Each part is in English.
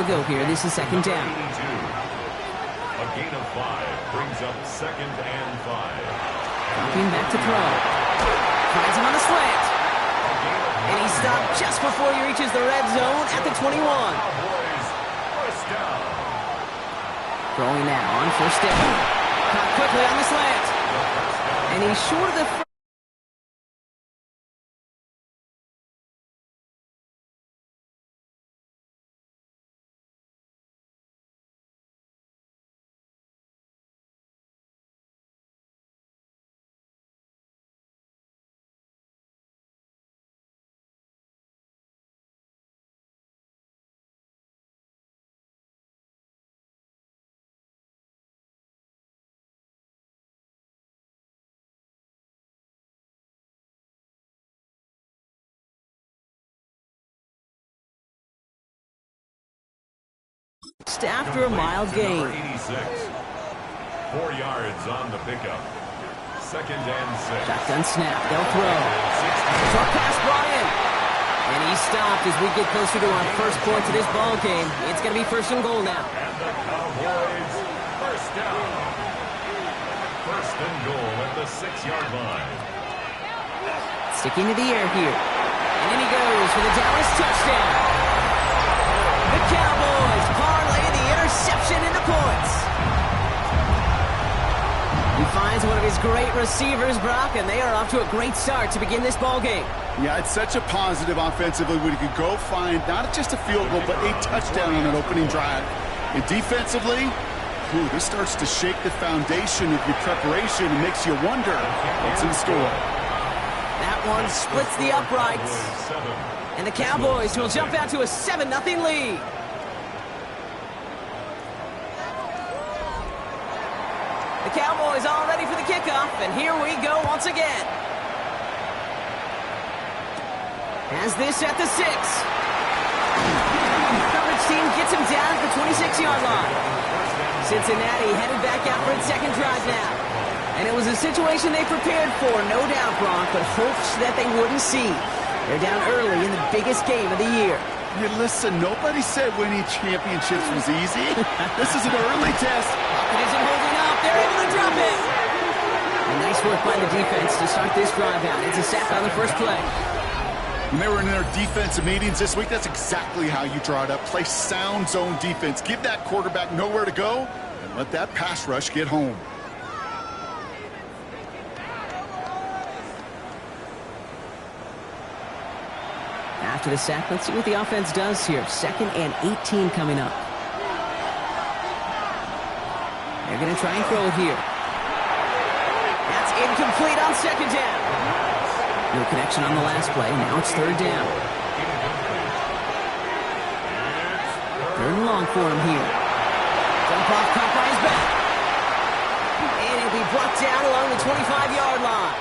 to go here. This is second down. A gain of 5 brings up 2nd and 5. Dropping back to throw. Finds him on the slant. And he stopped just before he reaches the red zone at the 21. First down. Throwing now on first down. Caught quickly on the slant. And he's short of the... After a mild gain. 86. 4 yards on the pickup. 2nd and 6. Shotgun snap. They'll throw. Short pass brought in. And he stopped as we get closer to our first point of this ball game. It's going to be 1st and goal now. And the Cowboys, first down. 1st and goal at the 6-yard line. Sticking to the air here. And in he goes for the Dallas touchdown. The Cowboys parlay the interception into points. He finds one of his great receivers, Brock, and they are off to a great start to begin this ball game. Yeah, it's such a positive offensively when you could go find not just a field goal, but a touchdown on an opening drive. And defensively, this starts to shake the foundation of your preparation and makes you wonder what's in store. That one splits the uprights. And the Cowboys will jump out to a 7-0 lead. The Cowboys all ready for the kickoff, and here we go once again. As this at the 6. Coverage team gets him down at the 26-yard line. Cincinnati headed back out for its second drive now. And it was a situation they prepared for, no doubt, Brock, but hopes that they wouldn't see. They're down early in the biggest game of the year. Yeah, listen, nobody said winning championships was easy. This is an early test. It isn't holding up. They're able to drop it. And nice work by the defense to start this drive out. It's a sack on the first play. When they were in their defensive meetings this week, that's exactly how you draw it up. Play sound zone defense. Give that quarterback nowhere to go and let that pass rush get home. After the sack, let's see what the offense does here. 2nd and 18 coming up. They're going to try and throw it here. That's incomplete on 2nd down. No connection on the last play. Now it's 3rd down. 3rd and long for him here. Dump off caught by his back. And he'll be brought down along the 25-yard line.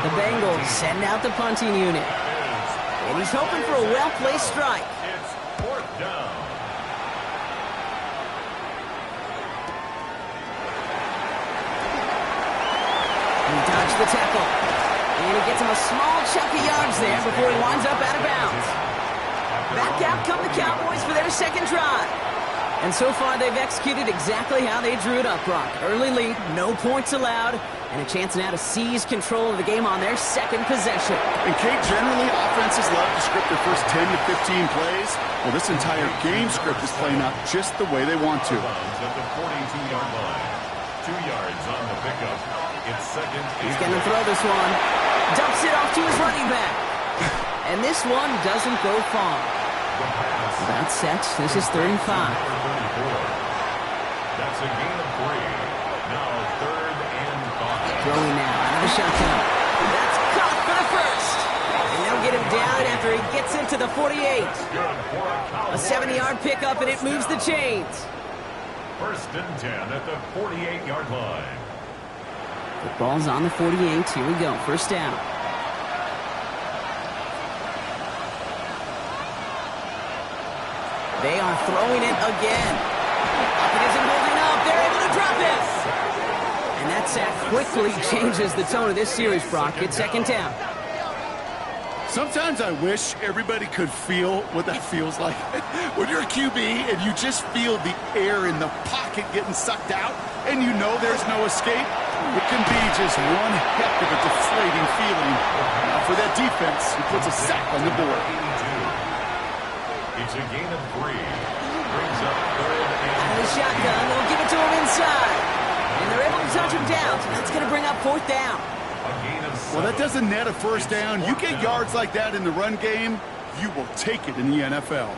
The Bengals send out the punting unit. And he's hoping for a well-placed strike. It's 4th down. He dodged the tackle. And he gets him a small chunk of yards there before he winds up out of bounds. Back out come the Cowboys for their second drive. And so far they've executed exactly how they drew it up, Brock. Early lead, no points allowed, and a chance now to seize control of the game on their second possession. And Kate, generally offenses love to script their first 10 to 15 plays. Well, this entire game script is playing out just the way they want to. At the 42-yard line. 2 yards on the pickup. It's 2nd. He's going to throw this one. Dumps it off to his running back. And this one doesn't go far. About set. This is 3rd and 5. That's a gain of 3. Now 3rd and 5. Throwing now out of the shotgun. That's caught for the first. And they'll get him down after he gets into the 48. A 70-yard pickup, and it moves the chains. 1st and 10 at the 48-yard line. The ball's on the 48. Here we go. 1st down. They are throwing it again. It isn't holding up. They're able to drop it. And that sack quickly changes the tone of this series, Brock. It's 2nd down. Sometimes I wish everybody could feel what that feels like. When you're a QB and you just feel the air in the pocket getting sucked out and you know there's no escape, it can be just one heck of a deflating feeling. Now for that defense, who puts a sack on the board. It's a gain of 3. Brings up third and Out of the shotgun, they'll give it to him inside. And they're able to touch him down, so that's going to bring up 4th down. a gain of 7. Well, that doesn't net a first down. You get yards like that in the run game, you will take it in the NFL.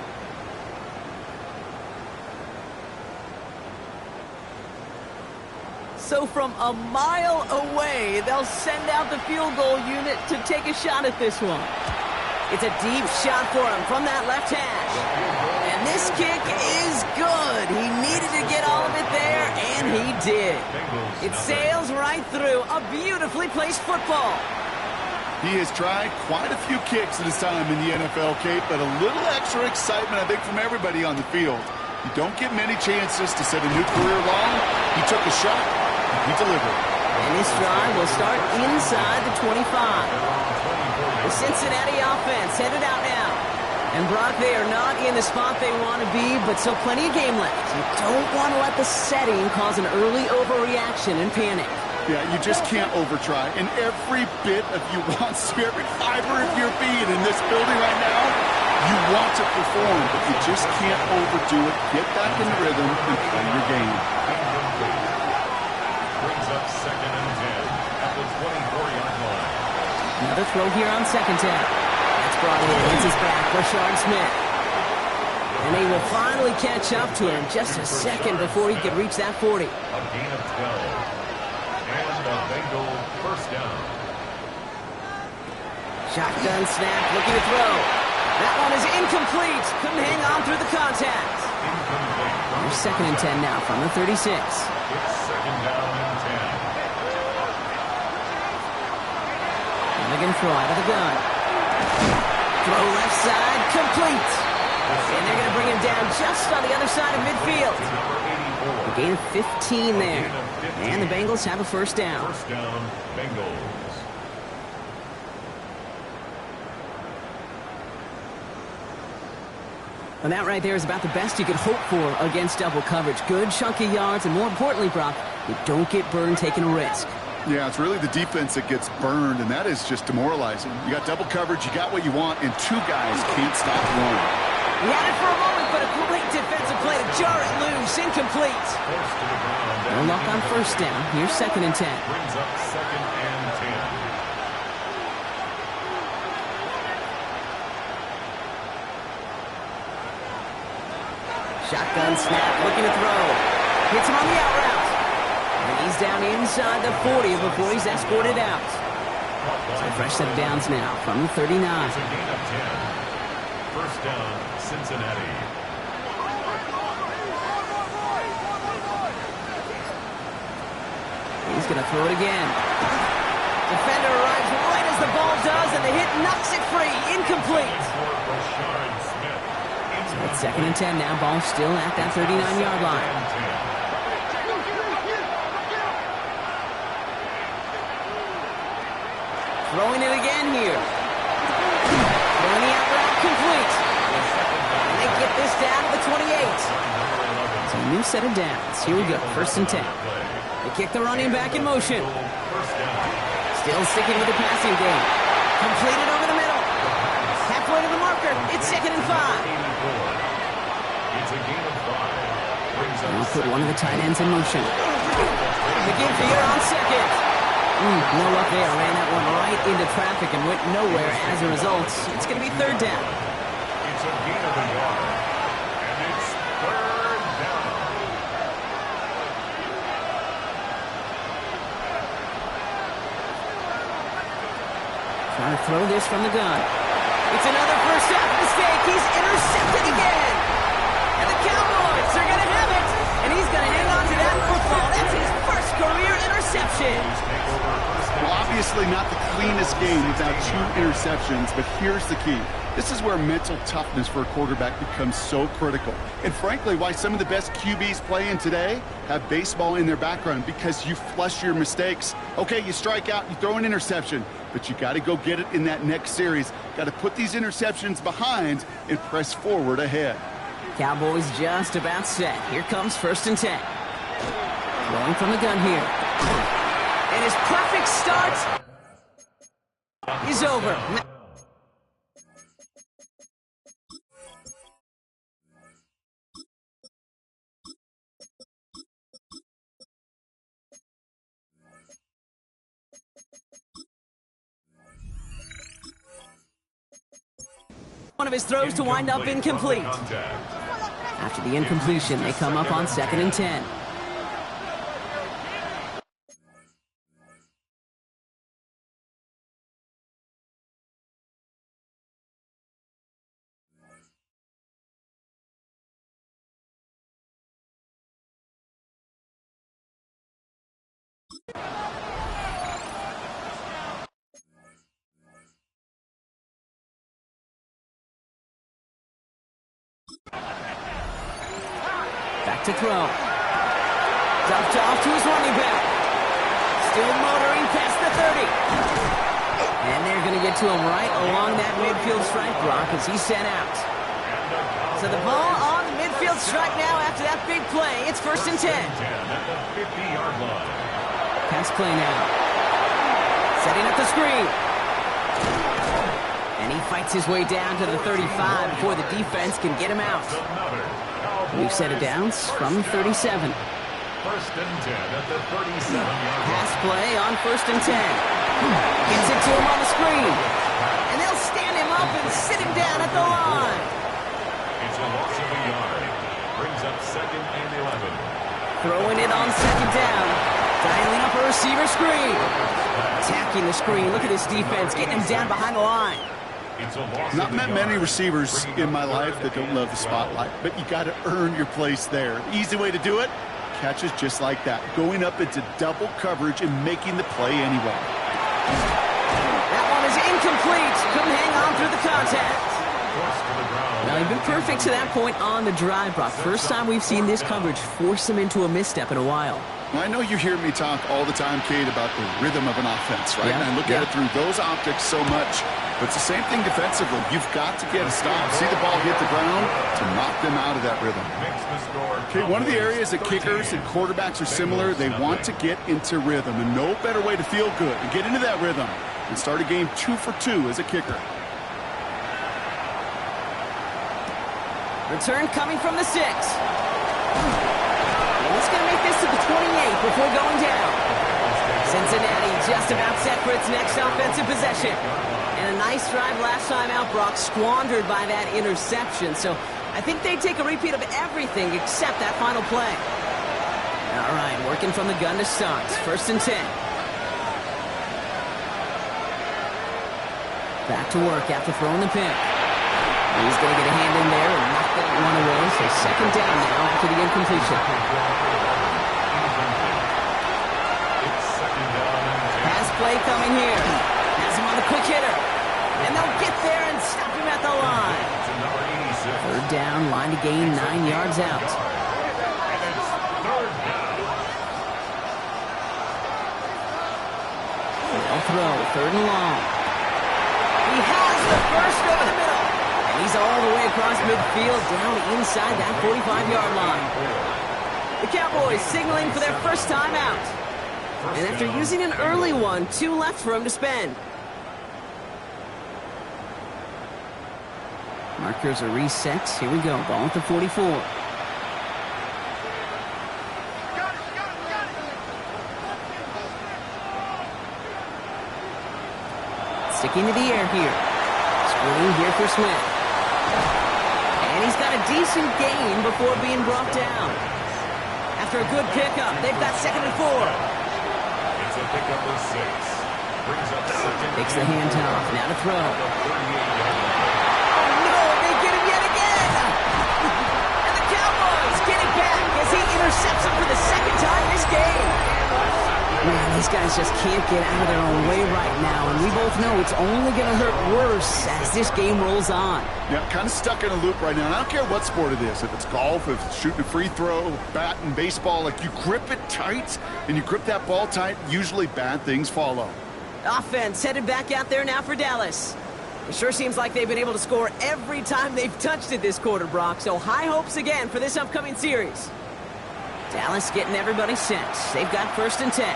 So from a mile away, they'll send out the field goal unit to take a shot at this one. It's a deep shot for him from that left hash. And this kick is good. He needed to get all of it there, and he did. It sails right through a beautifully placed football. He has tried quite a few kicks in his time in the NFL, Kate, but a little extra excitement, I think, from everybody on the field. You don't get many chances to set a new career long. He took a shot, and he delivered. And this drive will start inside the 25. The Cincinnati offense headed out now. And Brock, they are not in the spot they want to be, but still plenty of game left. You don't want to let the setting cause an early overreaction and panic. Yeah, you just can't overtry. And every bit of you wants to, every fiber of your being in this building right now, you want to perform, but you just can't overdo it. Get back in the rhythm and play your game. Brings up 2nd and 10 at the 24-yard line. Another throw here on 2nd down. That's brought in. It's his back, Rashard Smith. And they will finally catch up to him just a second before he could reach that 40. A gain of 12. And the Bengal first down. Shotgun snap, looking to throw. That one is incomplete. Couldn't hang on through the contact. Incomplete. Here's 2nd and 10 now from the 36. It's 2nd down and 10. Again, throw out of the gun. Throw left side, complete. And they're going to bring him down just on the other side of midfield. A gain of 15 there. And the Bengals have a first down. First down, Bengals. And that right there is about the best you could hope for against double coverage. Good chunky yards, and more importantly, Brock, you don't get burned taking a risk. Yeah, it's really the defense that gets burned, and that is just demoralizing. You got double coverage, you got what you want, and 2 guys can't stop one. He had it for a moment, but a great defensive play to jar it loose. Incomplete. No luck on first down. Here's 2nd and 10. Brings up 2nd and 10. Shotgun snap, looking to throw. Hits him on the out route. And he's down inside the 40 before he's escorted out. So a fresh set of downs now from the 39. It's a gain of 10. First down, Cincinnati. He's going to throw it again. Defender arrives right as the ball does, and the hit knocks it free. Incomplete. Rashard Smith. So it's 2nd and 10 now. Ball still at that 39-yard line. Throwing it again here. Throwing the out route complete. And they get this down to the 28. So a new set of downs. Here we go. 1st and 10. They kick the running back in motion. Still sticking with the passing game. Completed over the middle. Halfway to the marker. It's 2nd and 5. It's a gain of 5. Brings up We'll put one of the tight ends in motion. The give here on 2nd. No luck there. Ran that one right into traffic and went nowhere as a result. It's going to be 3rd down. It's a gain of a yard. And it's 3rd down. Trying to throw this from the gun. It's another first half mistake. He's intercepted again. And the Cowboys are going to have it. And he's going to hang on to that football. That's his first career interception. Well, obviously not the cleanest game without 2 interceptions, but here's the key. This is where mental toughness for a quarterback becomes so critical. And frankly, why some of the best QBs playing today have baseball in their background, because you flush your mistakes. Okay, you strike out, you throw an interception, but you got to go get it in that next series. Got to put these interceptions behind and press forward ahead. Cowboys just about set. Here comes 1st and 10. Going from the gun here. And his perfect start is over. One of his throws to wind up incomplete. After the incompletion, they come up on 2nd and 10. Back to throw. Dumped off to his running back. Still motoring past the 30. And they're going to get to him right along that midfield stripe, Brock, as he's sent out. So the ball on the midfield stripe now after that big play. It's 1st and 10. At the 50-yard line. Pass play now. Setting up the screen. And he fights his way down to the 35 before the defense can get him out. New set of downs from 37. 1st and 10 at the 37-yard line. Pass play on 1st and 10. Gets it to him on the screen. And they'll stand him up and sit him down at the line. It's a loss of a yard. Brings up 2nd and 11. Throwing it on 2nd down. Dialing up a receiver screen. Attacking the screen. Look at this defense getting him down behind the line. Not met many receivers in my life that don't love the spotlight, but you got to earn your place there. The easy way to do it, catches just like that, going up into double coverage and making the play anyway. That one is incomplete. Couldn't hang on through the contact. Now, he's been perfect to that point on the drive, Brock. First time we've seen this coverage force him into a misstep in a while. Well, I know you hear me talk all the time, Kate, about the rhythm of an offense, right? Yeah, and I look at it through those optics so much. But it's the same thing defensively. You've got to get a stop. See the ball hit the ground to knock them out of that rhythm. Okay, one of the areas that kickers and quarterbacks are similar, they want to get into rhythm. And no better way to feel good and get into that rhythm and start a game 2 for 2 as a kicker. Return coming from the 6. And he's going to make this to the 28 before going down. Cincinnati just about set for its next offensive possession. And a nice drive last time out, Brock, squandered by that interception. So I think they take a repeat of everything except that final play. All right, working from the gun to start. 1st and 10. Back to work after throwing the pick. He's going to get a hand in there and knock that one away. So 2nd down now after the incompletion. Pass play coming here. Has him on the quick hitter. And they'll get there and stop him at the line. 3rd down, line to gain 9 yards out. They'll throw, 3rd and long. He has the first over the middle. And he's all the way across midfield down inside that 45-yard line. The Cowboys signaling for their first time out. And after using an early one, 2 left for him to spend. Markers are reset. Here we go. Ball at the 44. Sticking to the air here. Screen here for Smith. And he's got a decent gain before being brought down. After a good pickup, they've got 2nd and 4. It's a pickup of 6. Brings up 2nd. Takes the handoff. Now to throw. Intercepts him for the 2nd time this game. Man, these guys just can't get out of their own way right now, and we both know it's only going to hurt worse as this game rolls on. Yeah, kind of stuck in a loop right now. And I don't care what sport it is. If it's golf, if it's shooting a free throw, bat and baseball, like you grip it tight and you grip that ball tight, usually bad things follow. Offense headed back out there now for Dallas. It sure seems like they've been able to score every time they've touched it this quarter, Brock. So high hopes again for this upcoming series. Dallas getting everybody set. They've got 1st and 10.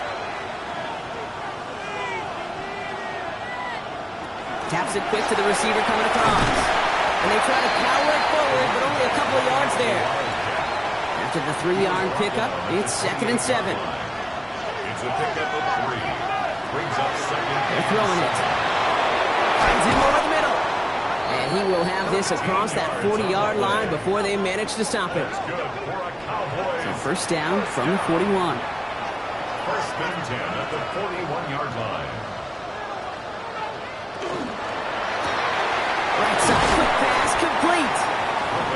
Taps it quick to the receiver coming across. And they try to power it forward, but only a couple of yards there. After the 3-yard pickup, it's 2nd and 7. It's a pickup of 3. Brings up 2nd. They're throwing it. Finds him over the middle. And he will have this across that 40-yard line before they manage to stop him. Good for a Cowboys. So 1st down from the 41. 1st and 10 at the 41-yard line. Right side, quick pass, complete.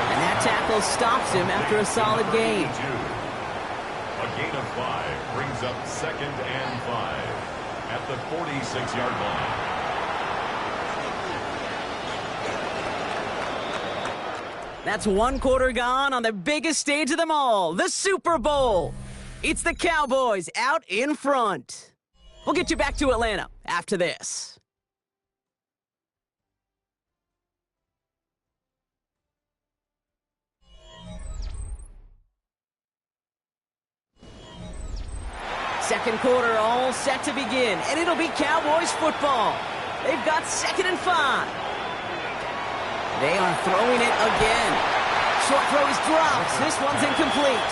And that tackle stops him after a solid gain. A gain of 5 brings up 2nd and 5 at the 46-yard line. That's 1 quarter gone on the biggest stage of them all, the Super Bowl. It's the Cowboys out in front. We'll get you back to Atlanta after this. Second quarter all set to begin, and it'll be Cowboys football. They've got 2nd and 5. They are throwing it again. Short throw is dropped. This one's incomplete.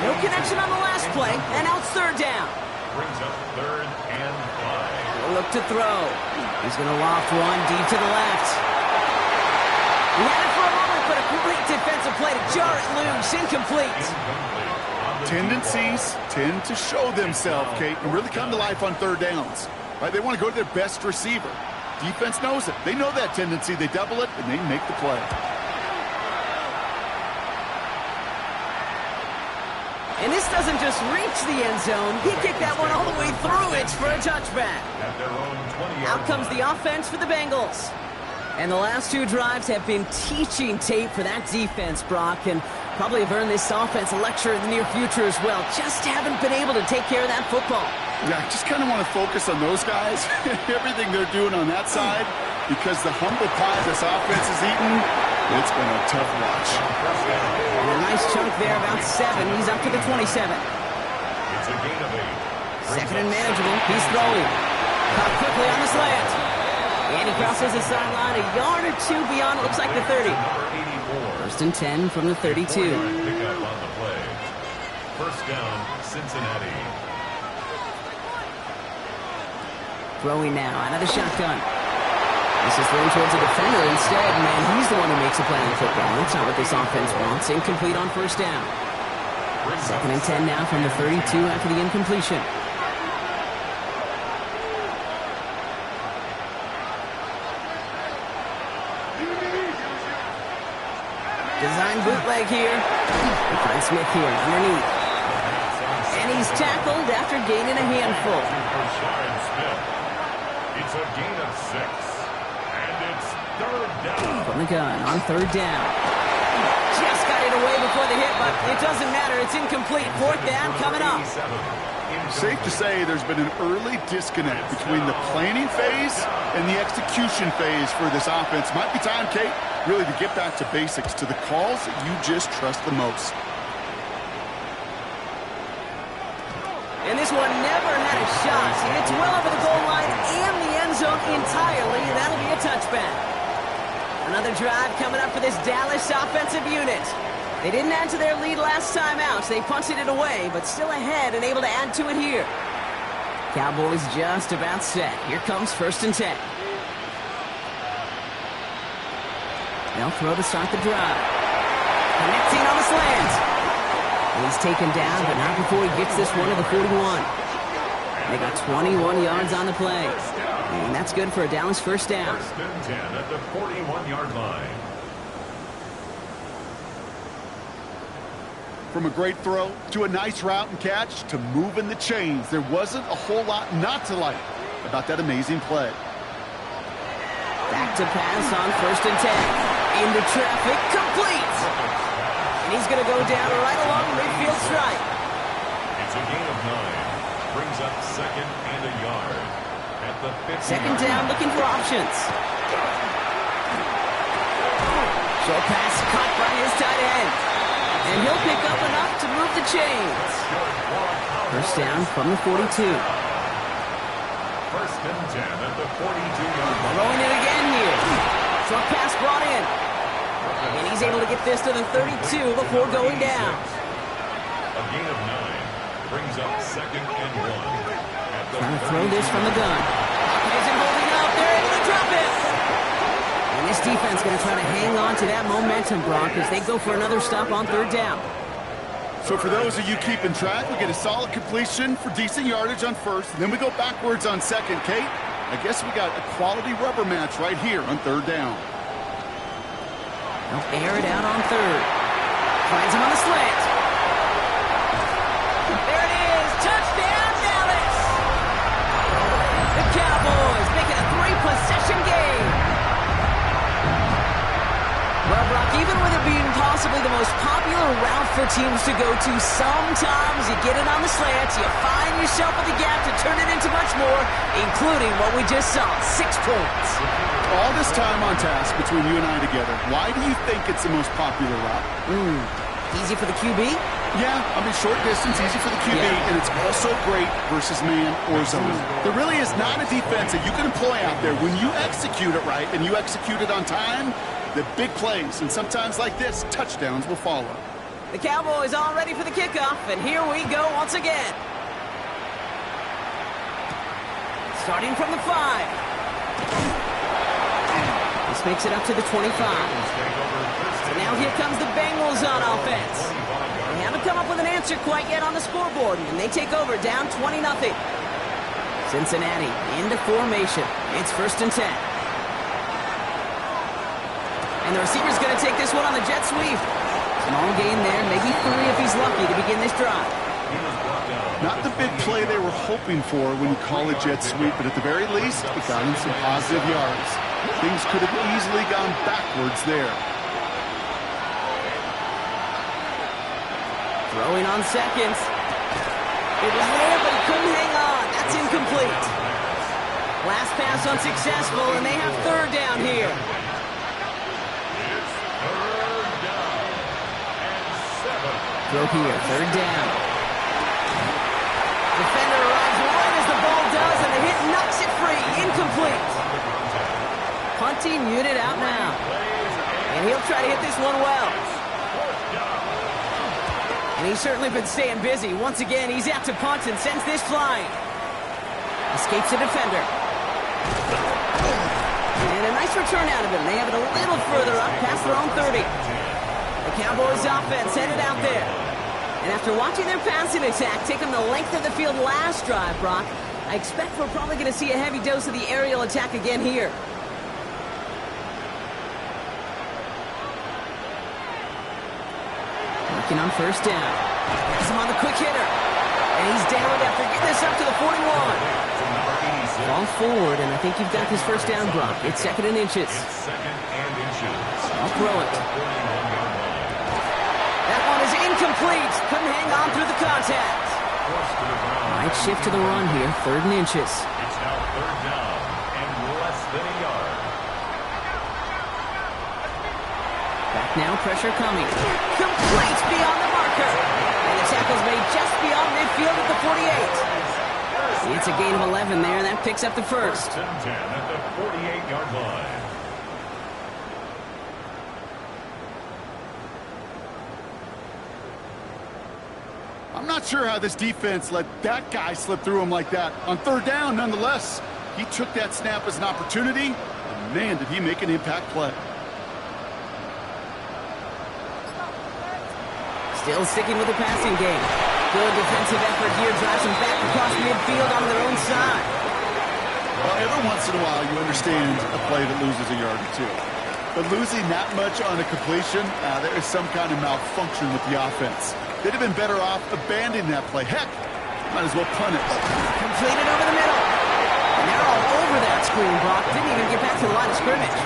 No connection on the last play, and now it's 3rd down. Brings up 3rd and 5. Look to throw. He's going to loft one deep to the left. He had it for a moment, but a complete defensive play to jar it loose. Incomplete. Tendencies tend to show themselves, Kate, and really come to life on 3rd downs. Right? They want to go to their best receiver. Defense knows it. They know that tendency. They double it, and they make the play. And this doesn't just reach the end zone. He kicked that one all the way through it for a touchback. At their own 20-yard Out comes the offense for the Bengals. And the last 2 drives have been teaching tape for that defense, Brock, and probably have earned this offense a lecture in the near future as well. Just haven't been able to take care of that football. Yeah, I just kind of want to focus on those guys, everything they're doing on that side, because the humble pie this offense is eating, it's been a tough watch. And a nice chunk there, about 7. He's up to the 27. It's a gain of 8. 2nd and manageable. He's throwing. Caught quickly on the slant. And he crosses the sideline a yard or 2 beyond, it looks like the 30. Number 84. 1st and 10 from the 32. Pickup on the play. 1st down, Cincinnati. Throwing now out of the shotgun. This is thrown towards a defender instead. Man, he's the one who makes a play on the football. That's not what this offense wants. Incomplete on 1st down. 2nd and 10 now from the 32 after the incompletion. Design bootleg here. We find Smith here underneath. And he's tackled after gaining a handful. It's a gain of 6. And it's 3rd down. From the gun on 3rd down. Just got it away before the hit, but it doesn't matter. It's incomplete. 4th down coming up. Safe to say there's been an early disconnect between the planning phase and the execution phase for this offense. Might be time, Kate, really to get back to basics, to the calls that you just trust the most. And this one never had a shot. It's well over the goal line and the end zone entirely, and that'll be a touchback. Another drive coming up for this Dallas offensive unit. They didn't add to their lead last time out. They punted it away, but still ahead and able to add to it here. Cowboys just about set. Here comes 1st and 10. They'll throw to start the drive. Connecting on the slant. He's taken down, but not before he gets this one to the 41. They got 21 yards on the play. And that's good for a Dallas 1st down. 1st and 10 at the 41-yard line. From a great throw to a nice route and catch to moving the chains, there wasn't a whole lot not to like about that amazing play. Back to pass on 1st and 10. Into traffic, complete. And he's going to go down right along midfield stripe. It's a gain of 9. Brings up 2nd and a yard. At the 50. 2nd down, looking for options. Short pass caught by his tight end. And he'll pick up enough to move the chains. 1st down from the 42. 1st and 10 at the 42-yard line. Throwing it again here. Short pass brought in. And he's able to get this to the 32 before going down. A gain of 9 brings up 2nd and 1. Trying to throw this from the gun. Isn't holding up. They're able to drop it. And this defense going to try to hang on to that momentum, Brock, as they go for another stop on 3rd down. So for those of you keeping track, we get a solid completion for decent yardage on 1st, and then we go backwards on 2nd. Kate, I guess we got a quality rubber match right here on 3rd down. They'll air it out on 3rd. Finds him on the slant. There it is. Touchdown, Dallas. The Cowboys making a 3-possession game. Well, Brock, even with it being possibly the most popular route for teams to go to, sometimes you get it on the slant, you find yourself with the gap to turn it into much more, including what we just saw, 6 points. All this time on task between you and I together, why do you think it's the most popular route? Easy for the QB? Yeah, I mean, short distance, easy for the QB, and it's also great versus man or zone. There really is not a defense that you can employ out there. When you execute it right and you execute it on time, the big plays, and sometimes like this, touchdowns will follow. The Cowboys all ready for the kickoff, and here we go once again. Starting from the 5. This makes it up to the 25. So now here comes the Bengals on offense. They haven't come up with an answer quite yet on the scoreboard, and they take over down 20-0. Cincinnati into formation. It's 1st and 10. And the receiver's going to take this one on the jet sweep. Small gain there, maybe 3 if he's lucky to begin this drive. Not the big play they were hoping for when you call a jet sweep, but at the very least, it got him some positive yards. Things could have easily gone backwards there. Throwing on 2nd. It was there, but he couldn't hang on. That's incomplete. Last pass unsuccessful, and they have 3rd down here. Throw here, 3rd down. Defender arrives right as the ball does, and the hit knocks it free. Incomplete. Punting unit out now. And he'll try to hit this one well. And he's certainly been staying busy. Once again, he's out to punt and sends this flying. Escapes the defender. And a nice return out of him. They have it a little further up past their own 30. The Cowboys offense headed out there. And after watching their passing attack take them the length of the field last drive, Brock, I expect we're probably going to see a heavy dose of the aerial attack again here. Working on 1st down. Has him on the quick hitter. And he's down after getting this up to the 41. Ball forward, and I think you've got this 1st down, Brock. It's 2nd and inches. I'll throw it. That one is incomplete. Couldn't hang on through the contact. Might shift to the run here. 3rd and inches. It's now 3rd down and less than a yard. Back now, pressure coming. Complete beyond the marker. And the tackle's made just beyond midfield at the 48. It's a gain of 11 there. That picks up the 1st. 1st and 10 at the 48-yard line. I'm not sure how this defense let that guy slip through him like that. On 3rd down, nonetheless, he took that snap as an opportunity, and man, did he make an impact play. Still sticking with the passing game. Good defensive effort here. Drives them back across midfield on their own side. Well, every once in a while, you understand a play that loses a yard or 2. But losing that much on a completion, there is some kind of malfunction with the offense. they'd have been better off abandoning that play. Heck, might as well punt it. Completed over the middle. And they're all over that screen, Brock. Didn't even get back to the line of scrimmage.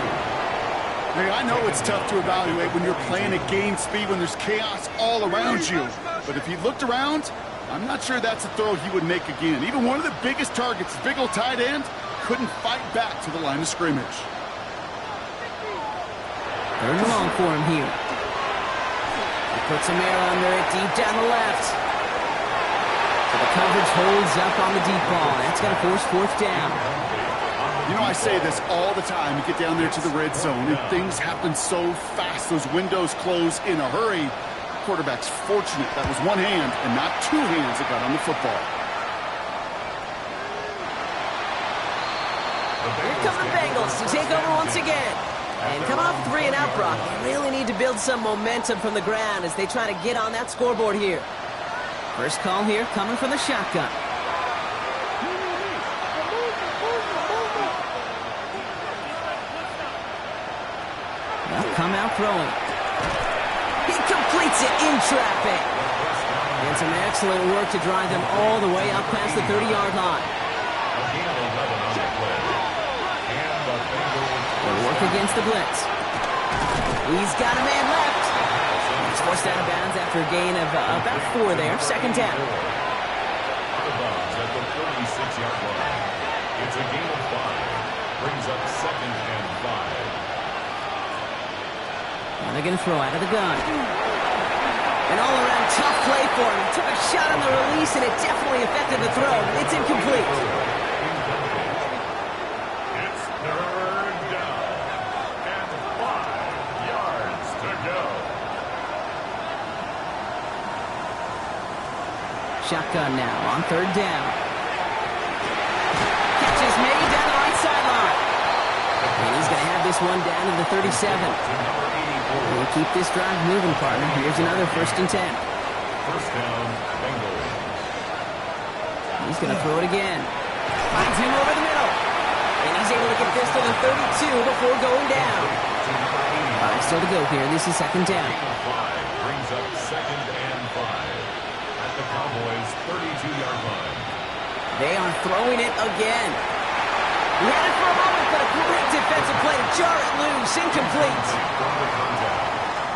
Hey, I know it's tough to evaluate when you're playing at game speed, when there's chaos all around you. But if he looked around, I'm not sure that's a throw he would make again. Even one of the biggest targets, big old tight end, couldn't fight back to the line of scrimmage. Third and long for him here. He puts some air under it deep down the left. So the coverage holds up on the deep ball. That's going to force fourth down. You know, I say this all the time. You get down there to the red zone, and things happen so fast. Those windows close in a hurry. Quarterback's fortunate that was one hand and not two hands that got on the football. Here come the Bengals to take over once again. And coming off 3 and out, Brock, they really need to build some momentum from the ground as they try to get on that scoreboard here. First call here coming from the shotgun. They'll come out throwing. He completes it in traffic. And some excellent work to drive them all the way up past the 30-yard line. They'll work against the blitz. He's got a man left. He's forced out of bounds after a gain of about 4 there. Second down. Out of bounds at the 36-yard line. It's a gain of 5. Brings up second and 5. Now they're going to throw out of the gun. An all-around tough play for him. He took a shot on the release, and it definitely affected the throw. It's incomplete. It's third down and 5 yards to go. Shotgun now on third down. Catch is made down the right sideline. And he's going to have this one down to the 37. We'll keep this drive moving, partner. Here's another 1st and 10. First down, Bengals. He's going to throw it again. Finds him over the middle. And he's able to get this to the 32 before going down. 5 still to go here. This is second down. 5 brings up second and 5 at the Cowboys' 32-yard line. They are throwing it again. He had it for a moment, but a great defensive play to jar it loose. Incomplete.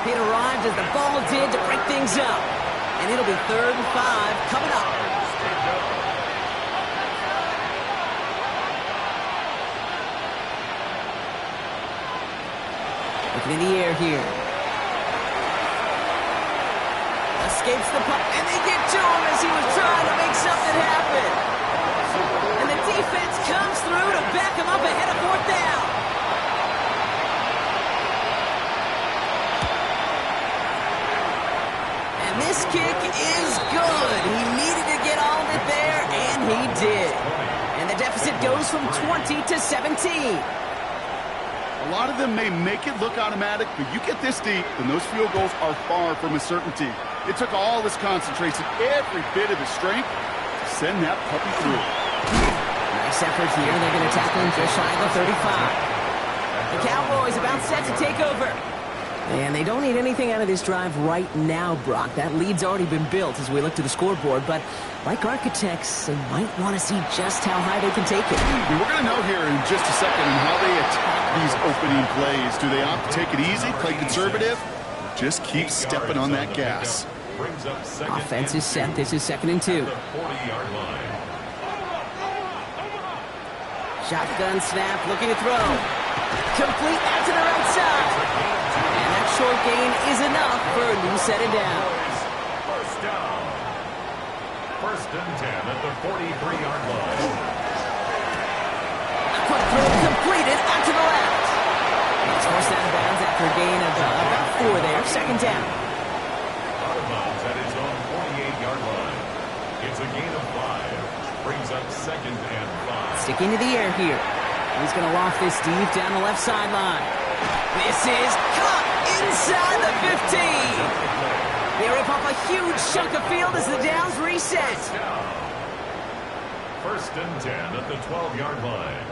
It arrived as the ball did to break things up. And it'll be 3rd and 5 coming up. Looking in the air here. Escapes the puck, and they get to him as he was trying to make something happen. And the defense comes through to back him up ahead of 4th down. And this kick is good. He needed to get all of it there, and he did. And the deficit goes from 20 to 17. A lot of them may make it look automatic, but you get this deep, and those field goals are far from a certainty. It took all his concentration, every bit of his strength, to send that puppy through. Nice effort here. They're going to tackle him just shy of the 35. The Cowboys about set to take over. And they don't need anything out of this drive right now, Brock. That lead's already been built as we look to the scoreboard. But like architects, they might want to see just how high they can take it. We're going to know here in just a second how they attack these opening plays. Do they opt to take it easy, play conservative, or just keep stepping on that gas? Offense is set. This is 2nd and 2. Shotgun snap, looking to throw. Complete out to the right side. And that short gain is enough for a new set of downs. First down. 1st and 10 at the 43-yard line. A quick throw completed out to the left. He's forced out of bounds after a gain of about 4 there. 2nd down. Out of bounds at his own 48-yard line. It's a gain of 5. Brings up 2nd and 5. Sticking to the air here. He's going to loft this deep down the left sideline. This is caught inside the 15. They rip off a huge chunk of field as the downs reset. 1st and 10 at the 12-yard line.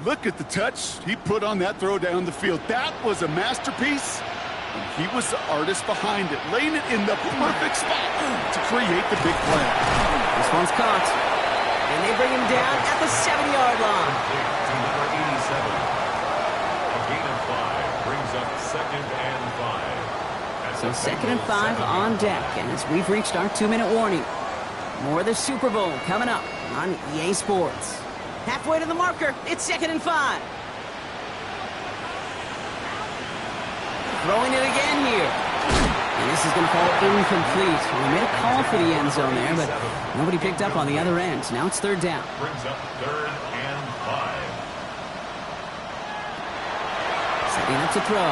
Look at the touch he put on that throw down the field. That was a masterpiece, and he was the artist behind it, laying it in the perfect spot to create the big play. This one's caught, and they bring him down at the 7-yard line. To number 87. A gain of 5 brings up 2nd and 5. So 2nd and 5 on deck, and as we've reached our 2-minute warning, more of the Super Bowl coming up on EA Sports. Halfway to the marker, it's 2nd and 5. Throwing it again here. And this is going to fall incomplete. We made a call for the end zone there, but nobody picked up on the other end. Now it's 3rd down. Brings up 3rd and 5. Setting up to throw.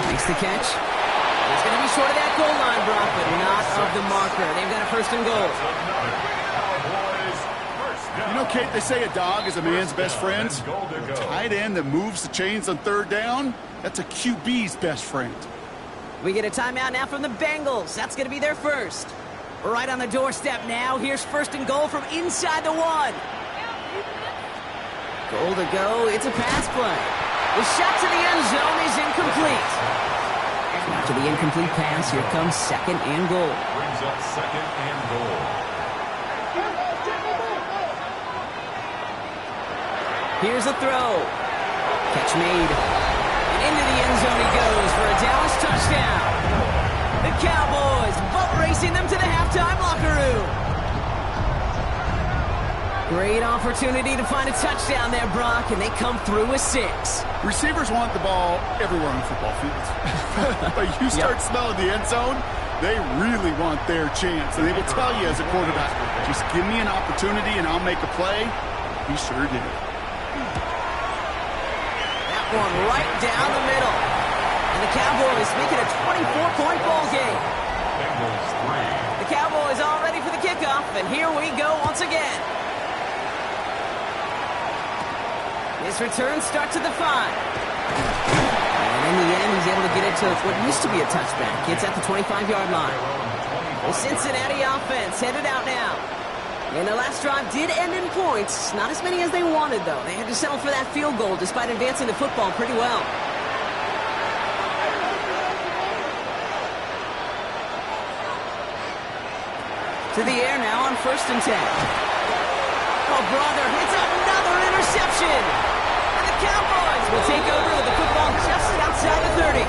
Makes the catch. He's going to be short of that goal line, Brock, but not of the marker. They've got a 1st and goal. You know, Kate, they say a dog is a man's best friend. A tight end that moves the chains on 3rd down, that's a QB's best friend. We get a timeout now from the Bengals. That's going to be their first. We're right on the doorstep now. Here's 1st and goal from inside the 1. Goal to go. It's a pass play. The shot to the end zone is incomplete. After the incomplete pass, here comes 2nd and goal. Brings up 2nd and goal. Here's a throw. Catch made. And into the end zone he goes for a Dallas touchdown. The Cowboys boat racing them to the halftime locker room. Great opportunity to find a touchdown there, Brock, and they come through with 6. Receivers want the ball everywhere on football fields. But you start smelling the end zone, they really want their chance. And they will tell you as a quarterback, just give me an opportunity and I'll make a play. He sure did. That one right down the middle. And the Cowboys make it a 24-point ball game. Bengals 3. The Cowboys all ready for the kickoff, and here we go once again. His return starts at the 5. And in the end, he's able to get it to what used to be a touchback. It's at the 25-yard line. The Cincinnati offense headed out now. And the last drive did end in points. Not as many as they wanted, though. They had to settle for that field goal despite advancing the football pretty well. To the air now on 1st and 10. Oh, brother, it's another interception. And the Cowboys will take over with the football just outside the 30.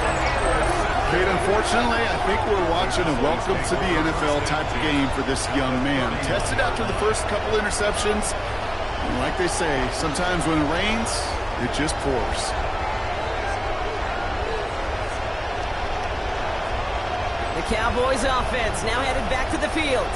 Kate, unfortunately, I think we're watching a welcome to the NFL type of game for this young man. Tested after the first couple interceptions. And like they say, sometimes when it rains, it just pours. The Cowboys offense now headed back to the field.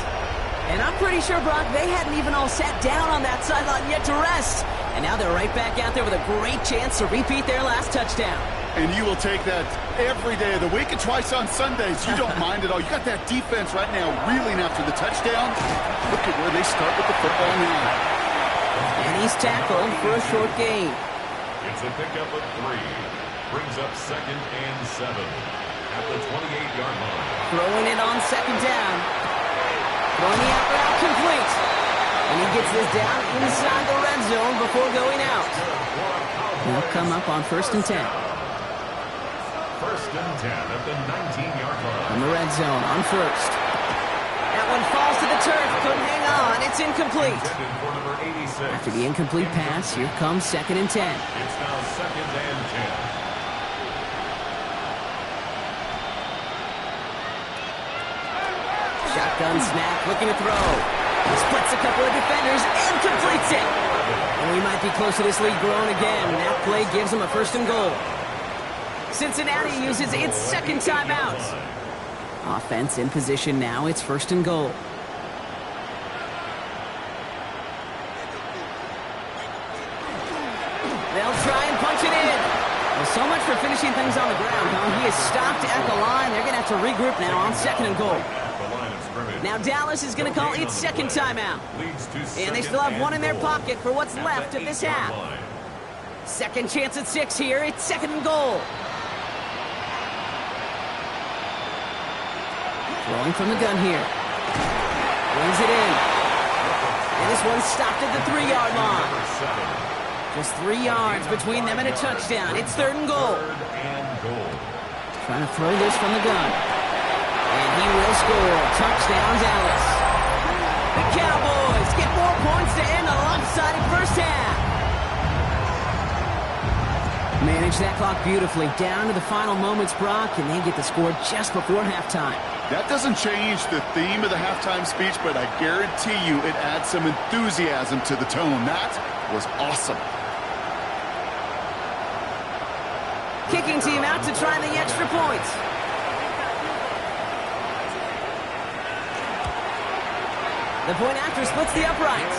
And I'm pretty sure, Brock, they hadn't even all sat down on that sideline yet to rest. And now they're right back out there with a great chance to repeat their last touchdown. And you will take that every day of the week and twice on Sundays. You don't mind at all. You got that defense right now reeling after the touchdown. Look at where they start with the football now. And he's tackled for a short gain. It's a pickup of 3. Brings up 2nd and 7 at the 28-yard line. Throwing it on 2nd down. Throwing the out route complete. And he gets this down inside the red zone before going out. He'll come up on 1st and 10. 1st and 10 at the 19-yard line. In the red zone on 1st. That one falls to the turf. Couldn't hang on. It's incomplete. Intended for number 86. After the incomplete pass, here comes 2nd and 10. It's now 2nd and 10. Shotgun snap, looking to throw. He splits a couple of defenders and completes it. And we might be close to this lead growing again. That play gives him a 1st and goal. Cincinnati uses its 2nd timeout. Offense in position now. It's 1st and goal. They'll try and punch it in. Well, so much for finishing things on the ground, huh? He is stopped at the line. They're going to have to regroup now on 2nd and goal. Now Dallas is going to call its 2nd timeout. And they still have one in their pocket for what's left of this half. Second chance at 6 here. It's 2nd and goal. Throwing from the gun here. Brings it in. And this one's stopped at the 3-yard line. Just 3 yards between them and a touchdown. It's 3rd and goal. 3rd and goal. Trying to throw this from the gun. And he will score. Touchdown, Dallas. The Cowboys get more points to end a lopsided first half. Manage that clock beautifully. Down to the final moments, Brock, and they get the score just before halftime. That doesn't change the theme of the halftime speech, but I guarantee you it adds some enthusiasm to the tone. That was awesome. Kicking team out to try the extra points. The point after splits the uprights.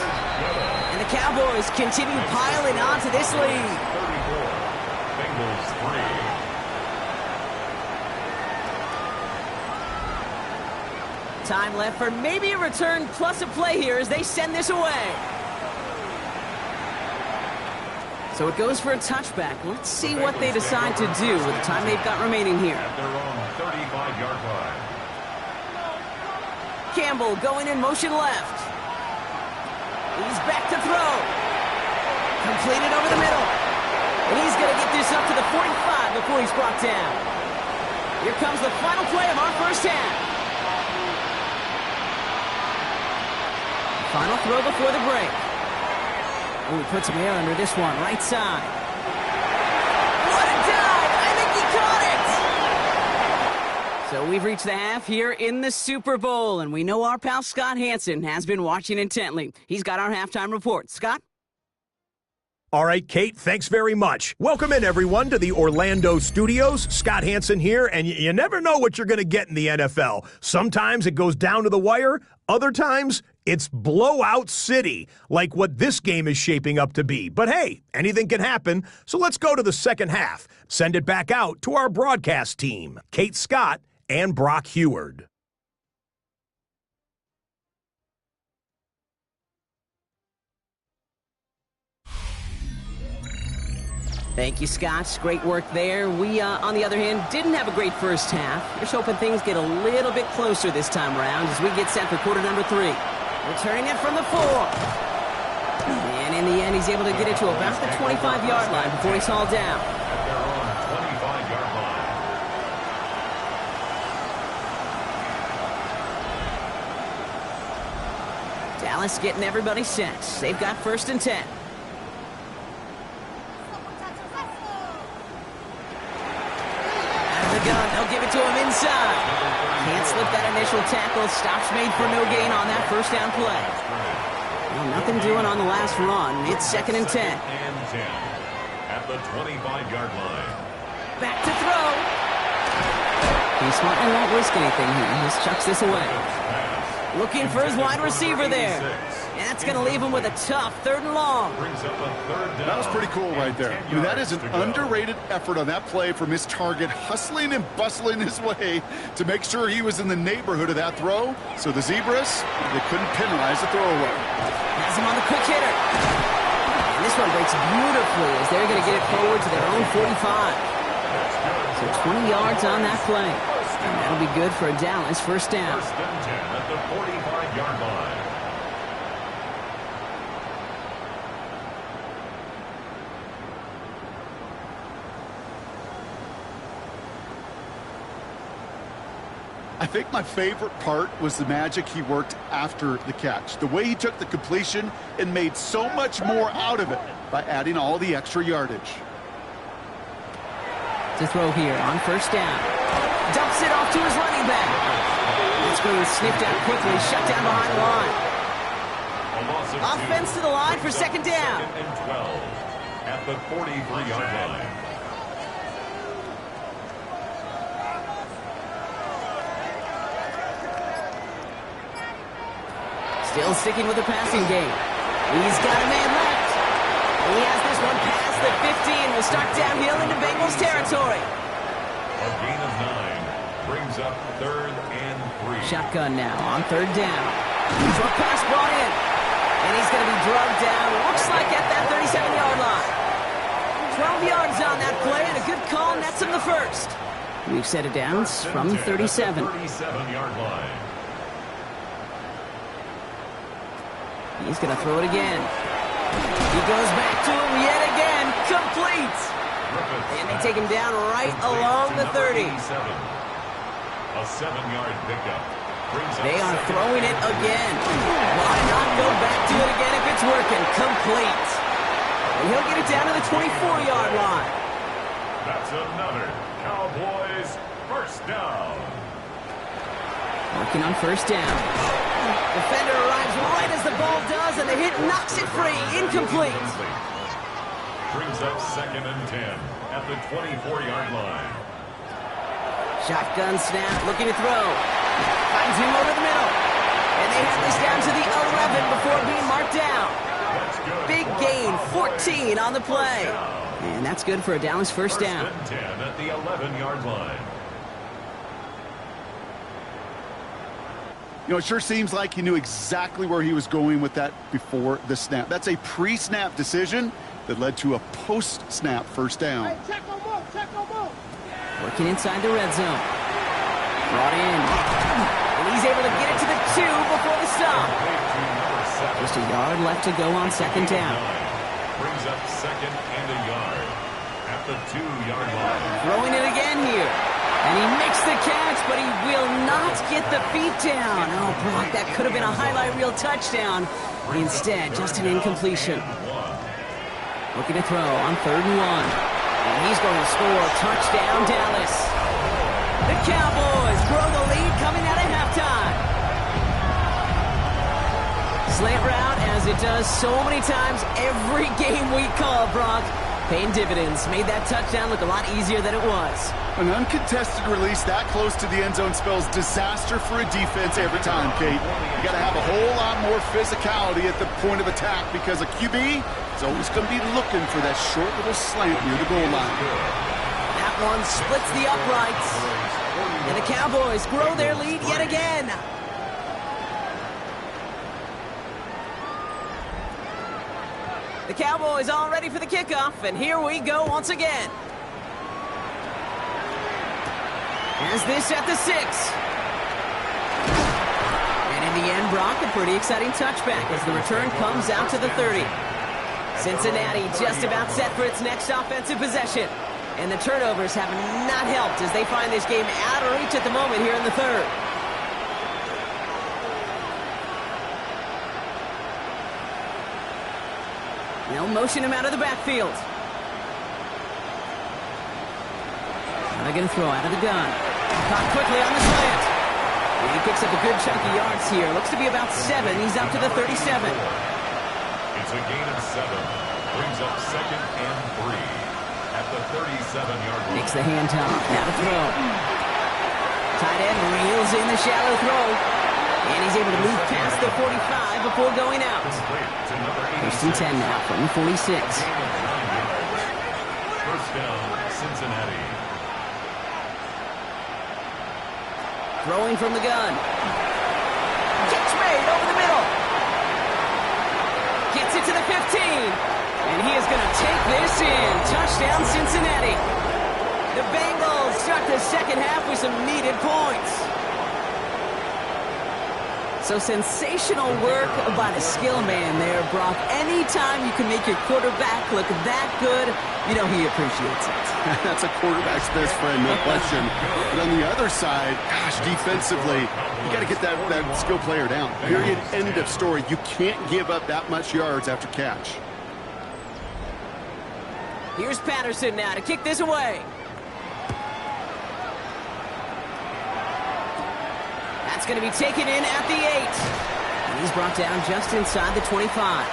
And the Cowboys continue piling on to this lead. 34. Bengals 3. Time left for maybe a return plus a play here as they send this away. So it goes for a touchback. Let's see what they decide to do with the time they've got remaining here. At their own 35-yard line. Campbell going in motion left. He's back to throw. Completed over the middle. And he's going to get this up to the 45 before he's brought down. Here comes the final play of our first half. Final throw before the break. Oh, he put some air under this one, right side. What a dive! I think he caught it! So we've reached the half here in the Super Bowl, and we know our pal Scott Hanson has been watching intently. He's got our halftime report. Scott? All right, Kate, thanks very much. Welcome in, everyone, to the Orlando studios. Scott Hanson here, and you never know what you're going to get in the NFL. Sometimes it goes down to the wire. Other times, it's blowout city, like what this game is shaping up to be. But hey, anything can happen, so let's go to the second half. Send it back out to our broadcast team, Kate Scott and Brock Heward. Thank you, Scott. Great work there. We, on the other hand, didn't have a great first half. Just hoping things get a little bit closer this time around as we get set for quarter number 3. Returning it from the 4. And in the end, he's able to get it to about the 25-yard line before he's hauled down. At their own 25-yard line. Dallas getting everybody set. They've got 1st and 10. Gun. They'll give it to him inside. Can't slip that initial tackle. Stops made for no gain on that first down play. Well, nothing doing on the last run. It's 2nd and 10. And 10 at the 25-yard line. Back to throw. He smartly won't risk anything here. He just chucks this away. Looking for his wide receiver there. And that's going to leave him with a tough 3rd and long. That was pretty cool right there. I mean, that is an underrated effort on that play from his target, hustling and bustling his way to make sure he was in the neighborhood of that throw. So the Zebras, they couldn't penalize the throwaway. Has him on the quick hitter. And this one breaks beautifully as they're going to get it forward to their own 45. So 20 yards on that play. And that'll be good for a Dallas first down. 1st and 10 at the 45-yard line. I think my favorite part was the magic he worked after the catch. The way he took the completion and made so much more out of it by adding all the extra yardage. To throw here on 1st down. Dumps it off to his running back. It's going to be sniffed out quickly, shut down behind the line. Offense to the line for 2nd down. 2nd and 12 at the 43-yard line. Still sticking with the passing game. He's got a man left. He has this one past the 15. Will start downhill into Bengals territory. A gain of 9 brings up 3rd and 3. Shotgun now on 3rd down. Short pass brought in. And he's going to be drugged down. Looks like at that 37-yard line. 12 yards on that play and a good call nets him the 1st. We've set it down from 37. 37-yard line. He's going to throw it again. He goes back to him yet again. Complete. And they take him down right along the 30. A 7-yard pickup. They are throwing it again. Why not go back to it again if it's working? Complete. And he'll get it down to the 24-yard line. That's another Cowboys first down. Working on first down. Defender arrives right as the ball does, and the hit knocks it free. Incomplete. Brings up 2nd and 10 at the 24-yard line. Shotgun snap, looking to throw. Finds him over the middle. And they have this down to the 11 before being marked down. Big gain, 14 on the play. And that's good for a Dallas first down. First and 10 at the 11-yard line. You know, it sure seems like he knew exactly where he was going with that before the snap. That's a pre-snap decision that led to a post-snap first down. Hey, check on move, check on move. Working inside the red zone. Brought in. And he's able to get it to the 2 before the stop. Just a yard left to go on second down. Brings up 2nd and a yard at the 2-yard line. Throwing it again here. And he makes the catch, but he will not get the feet down. Oh, Brock, that could have been a highlight reel touchdown. Instead, just an incompletion. Looking to throw on 3rd and 1. And he's going to score. Touchdown, Dallas. The Cowboys grow the lead coming out of halftime. Slant route, as it does so many times every game we call, Brock. Paying dividends. Made that touchdown look a lot easier than it was. An uncontested release that close to the end zone spells disaster for a defense every time, Kate. You got to have a whole lot more physicality at the point of attack because a QB is always going to be looking for that short little slant near the goal line. That one splits the uprights. And the Cowboys grow their lead yet again. The Cowboys all ready for the kickoff, and here we go once again. As this at the 6. And in the end, Brock, a pretty exciting touchback as the return comes out to the 30. Cincinnati just about set for its next offensive possession. And the turnovers have not helped as they find this game out of reach at the moment here in the 3rd. They'll motion him out of the backfield. They're going to throw out of the gun. Caught quickly on the slant. And he picks up a good chunk of yards here. Looks to be about 7. He's up to the 37. It's a gain of 7. Brings up 2nd and 3 at the 37-yard line. Makes the hand off. Now to throw. Tight end reels in the shallow throw. And he's able to move past the 45 before going out. First and 10 now from the 46. First down, Cincinnati. Throwing from the gun. Catch made over the middle. Gets it to the 15. And he is going to take this in. Touchdown, Cincinnati. The Bengals start the second half with some needed points. So sensational work by the skill man there, Brock. Anytime you can make your quarterback look that good, you know he appreciates it. That's a quarterback's best friend, no question. But on the other side, gosh, defensively, you got to get that skill player down. Period, end of story. You can't give up that much yards after catch. Here's Patterson now to kick this away. That's going to be taken in at the 8. And he's brought down just inside the 25.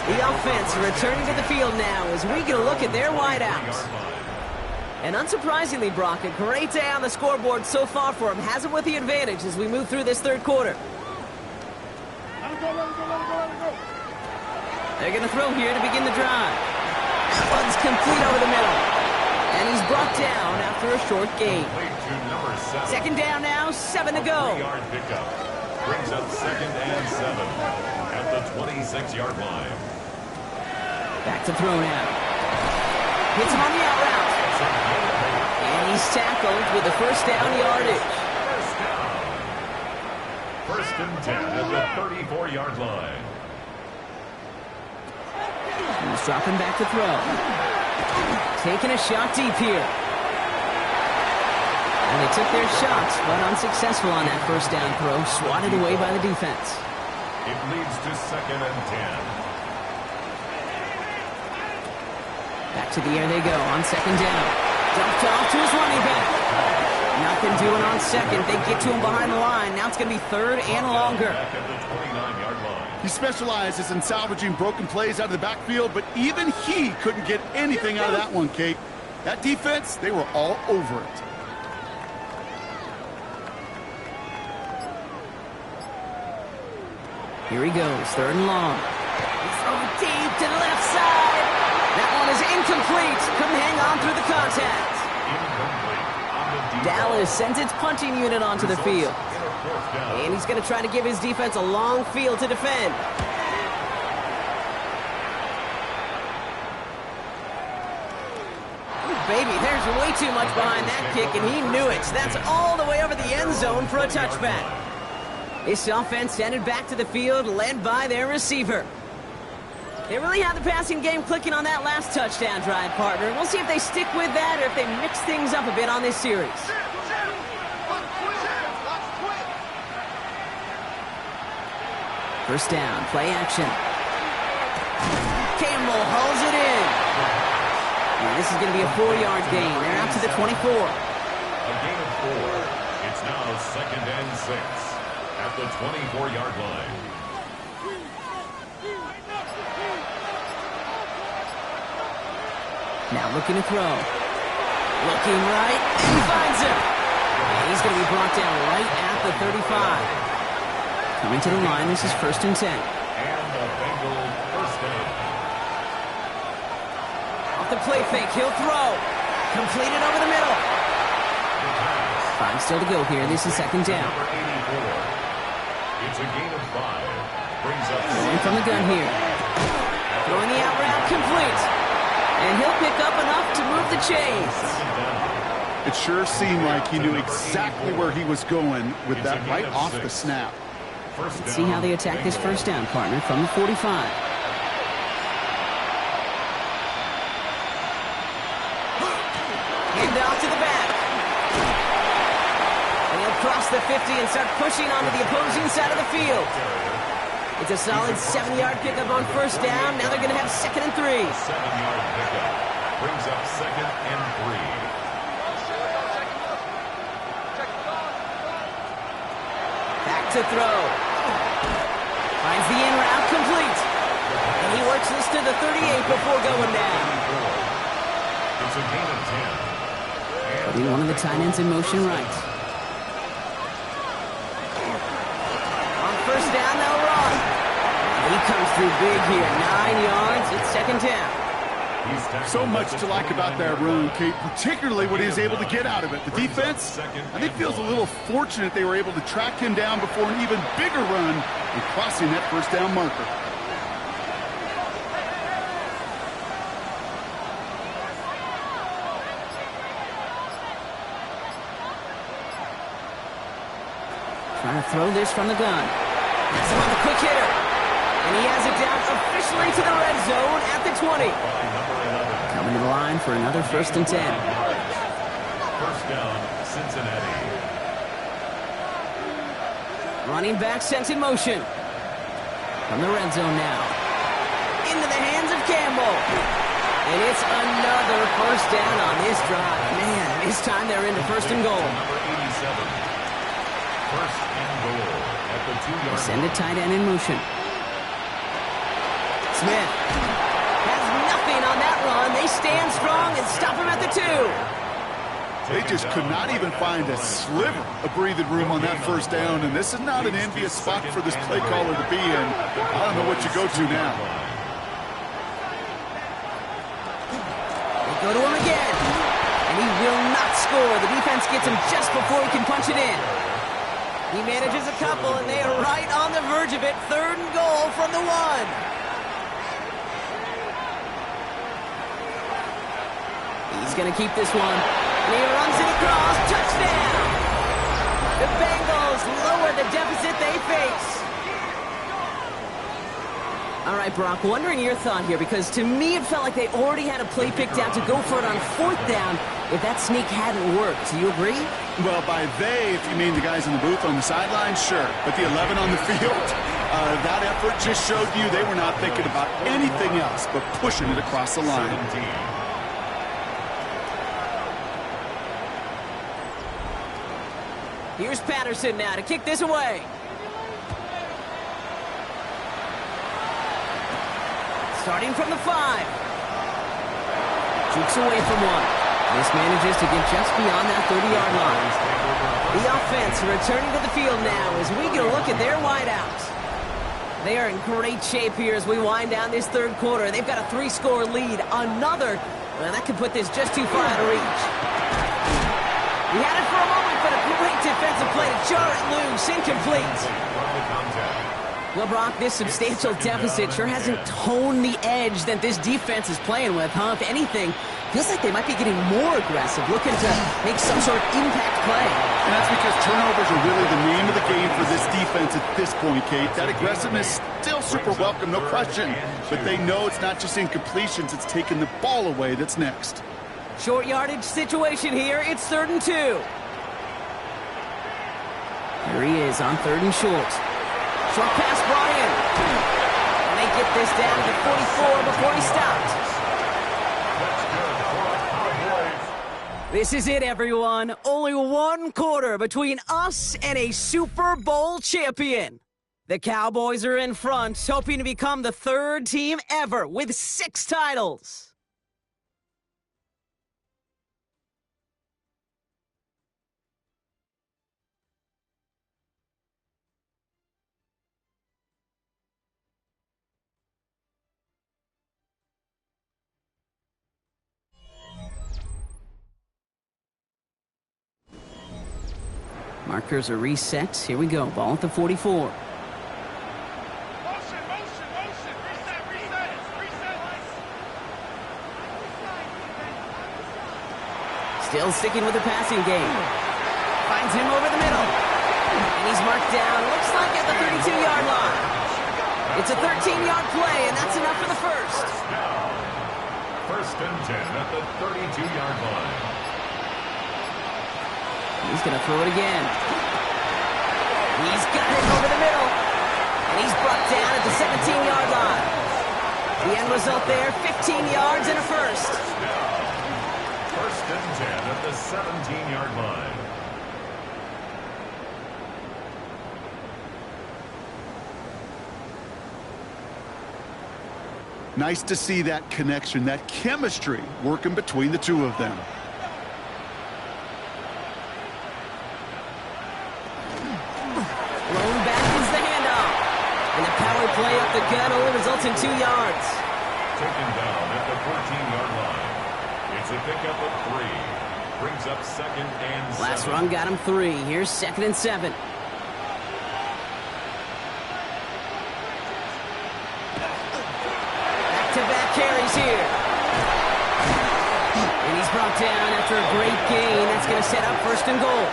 The offense returning to the field now as we get a look at their wideouts. And unsurprisingly, Brock, a great day on the scoreboard so far for him. Has him with the advantage as we move through this 3rd quarter. Let it go, let it go, let it go, let it go. They're going to throw here to begin the drive. That one's complete over the middle. And he's brought down after a short gain. Second down now, 7 to go. 3-yard pickup. Brings up 2nd and 7 at the 26-yard line. Back to throw now. Hits him on the out route. And he's tackled with the first down yardage. First and 10 at the 34-yard line. He's dropping back to throw. Taking a shot deep here. And they took their shots, but unsuccessful on that first down throw. Swatted away by the defense. It leads to 2nd and 10. Back to the air they go on 2nd down. Dumped off to his running back. Nothing doing on 2nd. They get to him behind the line. Now it's going to be 3rd and longer. Back at the 29-yard line. He specializes in salvaging broken plays out of the backfield, but even he couldn't get anything out of that one, Kate. That defense, they were all over it. Here he goes, 3rd and long. He's throwing deep to the left side. That one is incomplete. Couldn't hang on through the contact. Dallas sends its punting unit onto the field. And he's going to try to give his defense a long field to defend. Ooh, baby, there's way too much behind that kick, and he knew it. That's all the way over the end zone for a touchback. This offense headed back to the field, led by their receiver. They really had the passing game clicking on that last touchdown drive, partner. We'll see if they stick with that or if they mix things up a bit on this series. First down, play action. Campbell hauls it in. And this is going to be a 4-yard gain. They're out to the 24. A gain of 4. It's now 2nd and 6 at the 24-yard line. Now looking to throw. Looking right, and he finds him. And he's going to be brought down right at the 35. Coming to the line, this is 1st and 10. And the Bengals first down. Off the play fake, he'll throw. Completed over the middle. 5 still to go here. This is 2nd down. Number 84. It's a gain of 5. Brings up Going from the gun here. Throwing the out route, complete. And he'll pick up enough to move the chains. It sure seemed like he knew exactly where he was going with that right off the snap. Let's see how they attack this first down, partner, from the 45. Hand off to the back. And he'll cross the 50 and start pushing onto the opposing side of the field. It's a solid 7-yard pickup on first down. Now they're going to have 2nd and 3. 7-yard pickup. Brings up 2nd and 3. Back to throw. Finds the in route complete. And he works this to the 38 before going down. It's a gain of 10. Putting one of the tight ends in motion right. On first down, they'll run. He comes through big here. 9 yards. It's 2nd down. So much to like about that run, Kate, particularly what he was able to get out of it. The defense, I think, feels a little fortunate they were able to track him down before an even bigger run and crossing that first down marker. Trying to throw this from the gun. That's him on the quick hitter. And he has it down officially to the red zone at the 20. Coming to the line for another 1st and 10. First down, Cincinnati. Running back sent in motion. From the red zone now. Into the hands of Campbell. And it's another first down on this drive. Man, this time they're into 1st and goal. Number 87. First and goal at the 2-yard Send a tight end in motion. Smith has nothing on that run. They stand strong and stop him at the 2. They just could not even find a sliver of breathing room on that first down, and this is not an envious spot for this play caller to be in. I don't know what you go to now. They go to him again, and he will not score. The defense gets him just before he can punch it in. He manages a couple, and they are right on the verge of it. 3rd and goal from the 1. He's going to keep this one. And he runs it across. Touchdown! The Bengals lower the deficit they face. A All right, Brock, wondering your thought here, because to me it felt like they already had a play picked out to go for it on 4th down if that sneak hadn't worked. Do you agree? Well, by they, if you mean the guys in the booth on the sideline, sure. But the 11 on the field, that effort just showed you they were not thinking about anything else but pushing it across the line. 17. Here's Patterson now to kick this away. Starting from the 5. Jukes away from 1. This manages to get just beyond that 30-yard line. The offense returning to the field now as we get a look at their wideouts. They are in great shape here as we wind down this 3rd quarter. They've got a 3-score lead. Another, well, that could put this just too far out of reach. He had it for a moment, but a great defensive play to jar it loose. Incomplete. Well, Brock, this substantial deficit sure hasn't toned the edge that this defense is playing with, huh? If anything, feels like they might be getting more aggressive, looking to make some sort of impact play. And that's because turnovers are really the name of the game for this defense at this point, Kate. That aggressiveness still super welcome, no question. But they know it's not just incompletions, it's taking the ball away that's next. Short yardage situation here. It's 3rd and 2. Here he is on 3rd and short. Short pass brought in. And they get this down to 44 before he stopped. This is it, everyone. Only 1 quarter between us and a Super Bowl champion. The Cowboys are in front, hoping to become the 3rd team ever with 6 titles. Markers are reset. Here we go. Ball at the 44. Still sticking with the passing game. Finds him over the middle. And he's marked down, looks like at the 32-yard line. It's a 13-yard play, and that's enough for the first. 1st and 10 at the 32-yard line. He's going to throw it again. He's got it over the middle. And he's brought down at the 17-yard line. The end result there, 15 yards and a first. 1st and 10 at the 17-yard line. Nice to see that connection, that chemistry working between the two of them. Blown back is the handoff. And the power play up the gut only results in 2 yards. Taken down at the 14-yard line. It's a pickup of 3. Brings up 2nd and 7. Last run got him 3. Here's 2nd and 7. Back-to-back carries here. And he's brought down after a great gain. That's going to set up 1st and goal.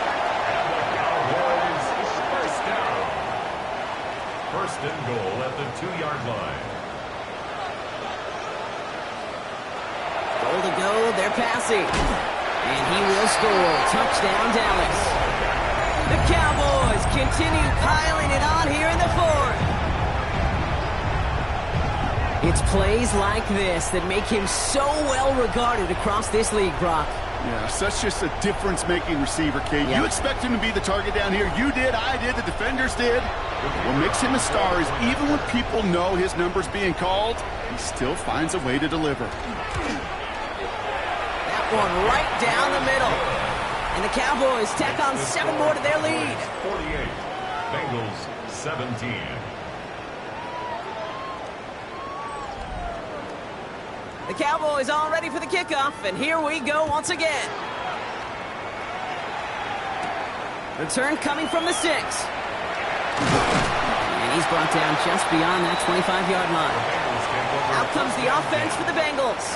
First and goal at the 2-yard line. Goal to go, they're passing. And he will score. Touchdown, Dallas. The Cowboys continue piling it on here in the 4th. It's plays like this that make him so well regarded across this league, Brock. Yeah, such just a difference-making receiver, Kate. Yep. You expect him to be the target down here. You did, I did, the defenders did. What makes him a star is even when people know his number's being called, he still finds a way to deliver. That one right down the middle. And the Cowboys tack on 7 more to their lead. 48. Bengals 17. The Cowboys all ready for the kickoff, and here we go once again. Return coming from the 6. And he's brought down just beyond that 25-yard line. Out comes the offense for the Bengals.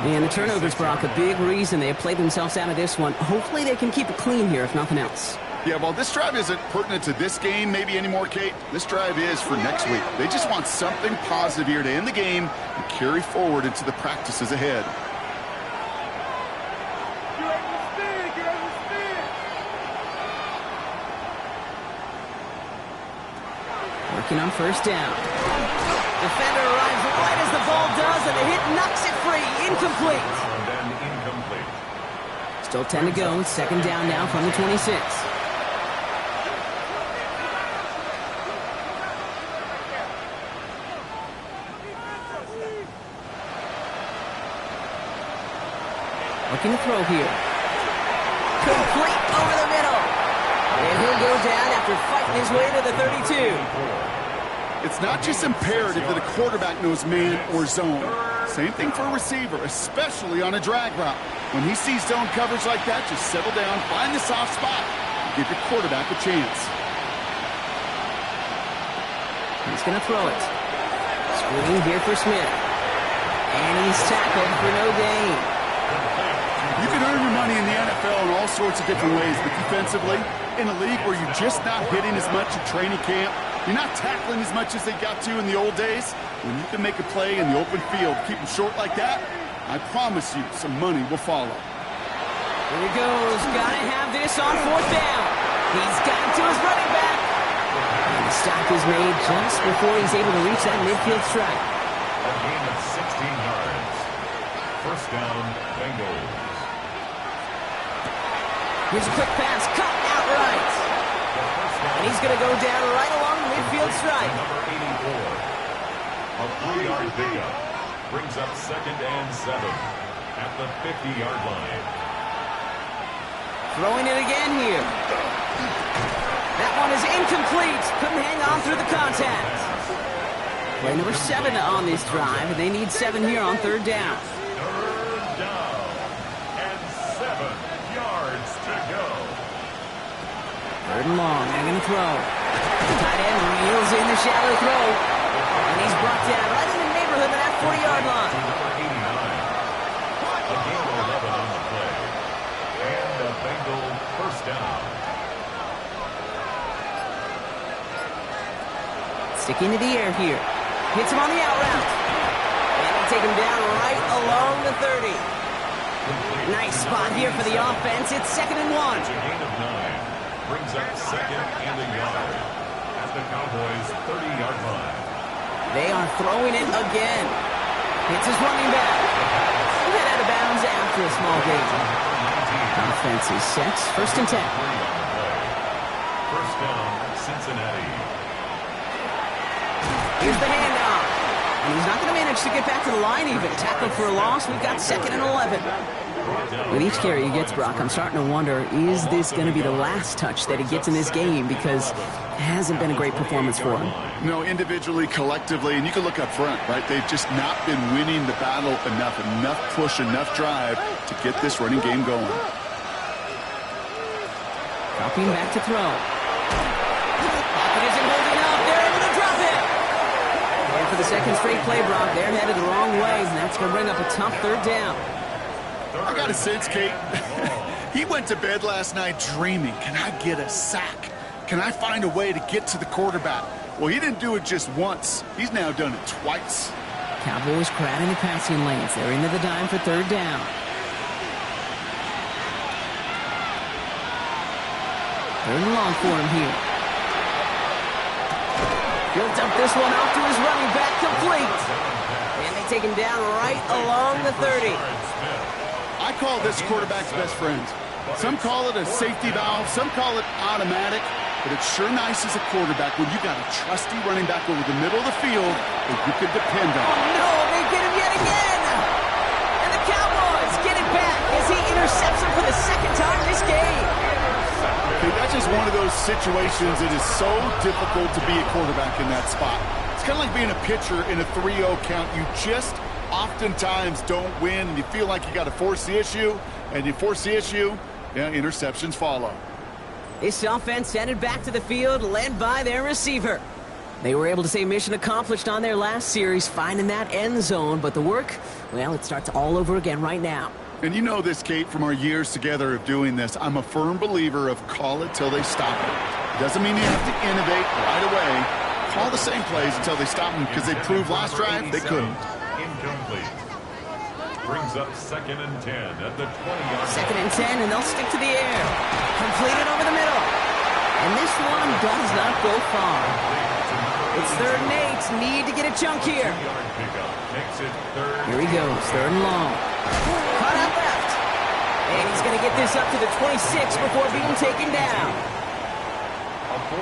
And the turnovers, Brock, a big reason they have played themselves out of this one. Hopefully they can keep it clean here, if nothing else. Yeah, well, this drive isn't pertinent to this game maybe anymore, Kate. This drive is for next week. They just want something positive here to end the game and carry forward into the practices ahead. Working on first down. Defender arrives right as the ball does, and the hit knocks it free. Incomplete. And then incomplete. Still 10 to go. Second down now from the 26. Looking to throw here. Complete over the middle. And he'll go down after fighting his way to the 32. It's not just imperative that a quarterback knows man or zone. Same thing for a receiver, especially on a drag route. When he sees zone coverage like that, just settle down, find the soft spot, and give your quarterback a chance. He's going to throw it. Screen here for Smith. And he's tackled for no gain. You can earn your money in the NFL in all sorts of different ways, but defensively, in a league where you're just not hitting as much at training camp, you're not tackling as much as they got to in the old days, when you can make a play in the open field, keep them short like that, I promise you some money will follow. Here he goes. Got to have this on fourth down. He's got it to his running back. And the stop is made just before he's able to reach that midfield strike. A gain of 16 yards. First down, Bengals. Here's a quick pass, cut outright. And he's going to go down right along the midfield stripe. Number 84. A 3-yard pickup. Brings up second and 7 at the 50-yard line. Throwing it again here. That one is incomplete. Couldn't hang on through the contact. Play number 7 on this drive, and they need 7 here on third down. Third down and 7 yards to go. Third and long, they're going to throw. The tight end reels in the shallow throw. And he's brought down right in the neighborhood of that 40-yard line. Number 89. A gain of 11 on the play. And a Bengal first down. Sticking to the air here. Hits him on the out route. And they take him down right along the 30. Nice spot here for the offense. It's second and 1. It's a gain of 9. Brings up second and a yard at the Cowboys' 30-yard line. They are throwing it again. Hits his running back. Head out of bounds after a small gain. Offense is set. First and 10. First down, Cincinnati. Here's the handoff. And he's not going to manage to get back to the line even. Tackled for a loss. We've got second and 11. With each carry he gets, Brock, I'm starting to wonder, is this going to be the last touch that he gets in this game? Because it hasn't been a great performance for him. No, individually, collectively, and you can look up front, right? They've just not been winning the battle enough push, enough drive to get this running game going. Dropping back to throw. Pocket isn't holding up. They're able to drop it. And for the second straight play, Brock, they're headed the wrong way, and that's going to bring up a tough third down. I got a sense, Kate. He went to bed last night dreaming, can I get a sack? Can I find a way to get to the quarterback? Well, he didn't do it just once. He's now done it twice. Cowboys crowding the passing lanes. They're into the dime for third down. Third and long for him here. Built up this one off to his running back, complete. And they take him down right along the 30. I call this quarterback's best friend. Some call it a safety valve, some call it automatic, but it's sure nice as a quarterback when you got a trusty running back over the middle of the field that you can depend on. Oh no, they get him yet again! And the Cowboys get it back as he intercepts him for the second time this game. Okay, that's just one of those situations that is so difficult to be a quarterback in that spot. It's kind of like being a pitcher in a 3-0 count. You just oftentimes don't win, and you feel like you got to force the issue, and you force the issue, yeah, interceptions follow. This offense headed back to the field, led by their receiver. They were able to say mission accomplished on their last series, finding that end zone, but the work, well, it starts all over again right now. And you know this, Kate, from our years together of doing this. I'm a firm believer of call it till they stop it. Doesn't mean you have to innovate right away. Call the same plays until they stop them, because they proved last drive they couldn't. Incomplete. Brings up 2nd and 10 at the 20-yard line. 2nd and 10, and they'll stick to the air. Completed over the middle. And this one does not go far. It's 3rd and 8. Need to get a chunk here. 2-yard pickup makes it 3rd. Here he goes, 3rd and long. Caught out left. And he's going to get this up to the 26 before being taken down.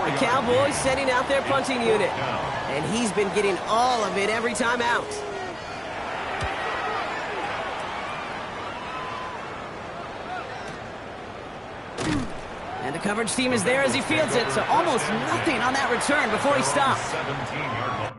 The Cowboys sending out their punting unit. And he's been getting all of it every time out. And the coverage team is there as he fields it, so almost nothing on that return before he stops. 17-yard line.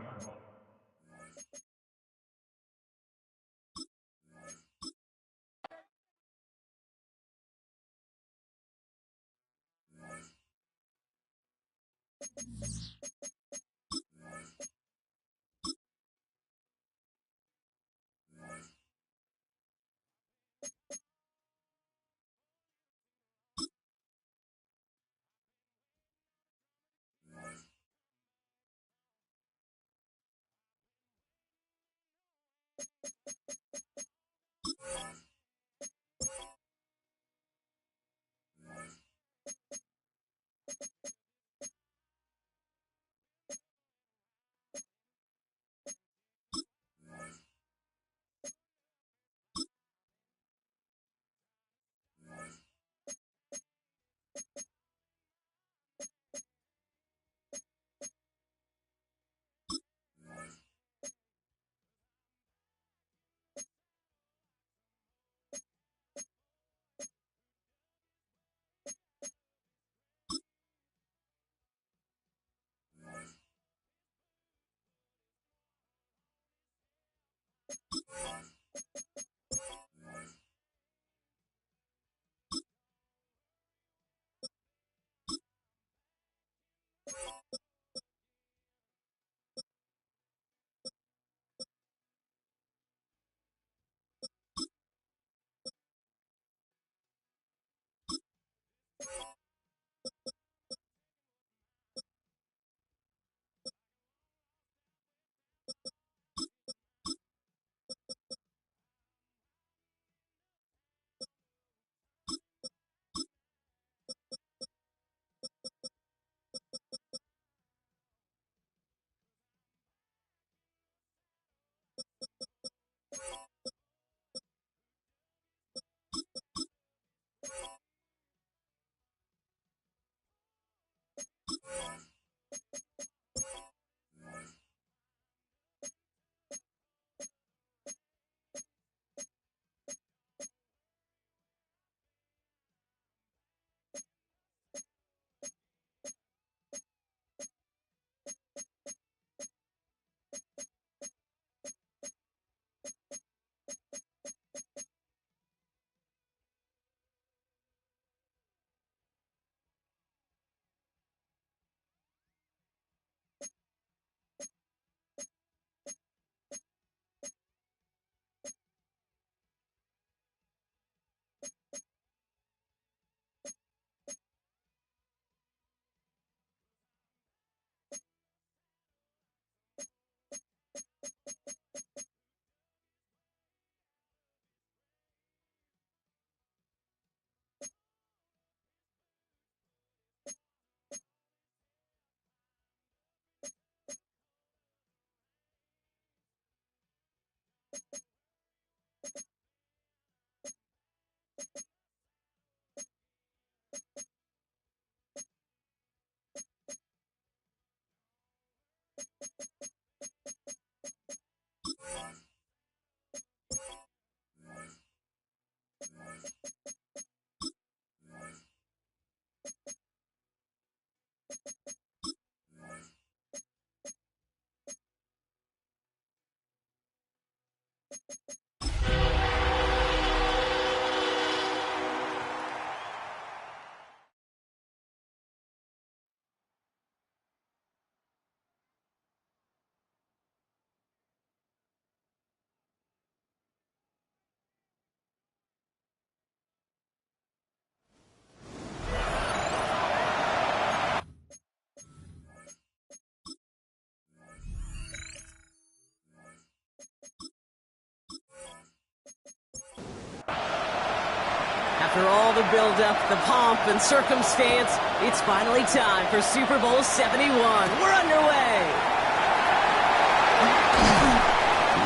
After all the build-up, the pomp and circumstance, it's finally time for Super Bowl 71. We're underway.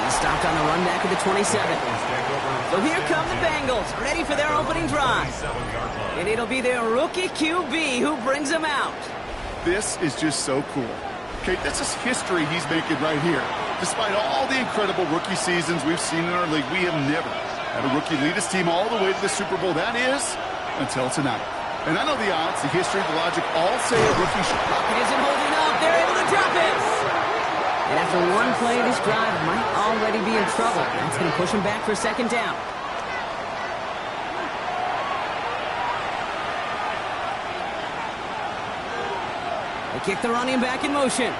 He's stopped on the run back at the 27. So here come the Bengals, ready for their opening drive. And it'll be their rookie QB who brings them out. This is just so cool. Okay, this is history he's making right here. Despite all the incredible rookie seasons we've seen in our league, we have never had a rookie lead his team all the way to the Super Bowl. That is, until tonight. And I know the odds, the history, the logic all say a rookie should. It isn't holding up. They're able to drop it. And after one play, this drive might already be in trouble. That's going to push him back for second down. They kick the running back in motion.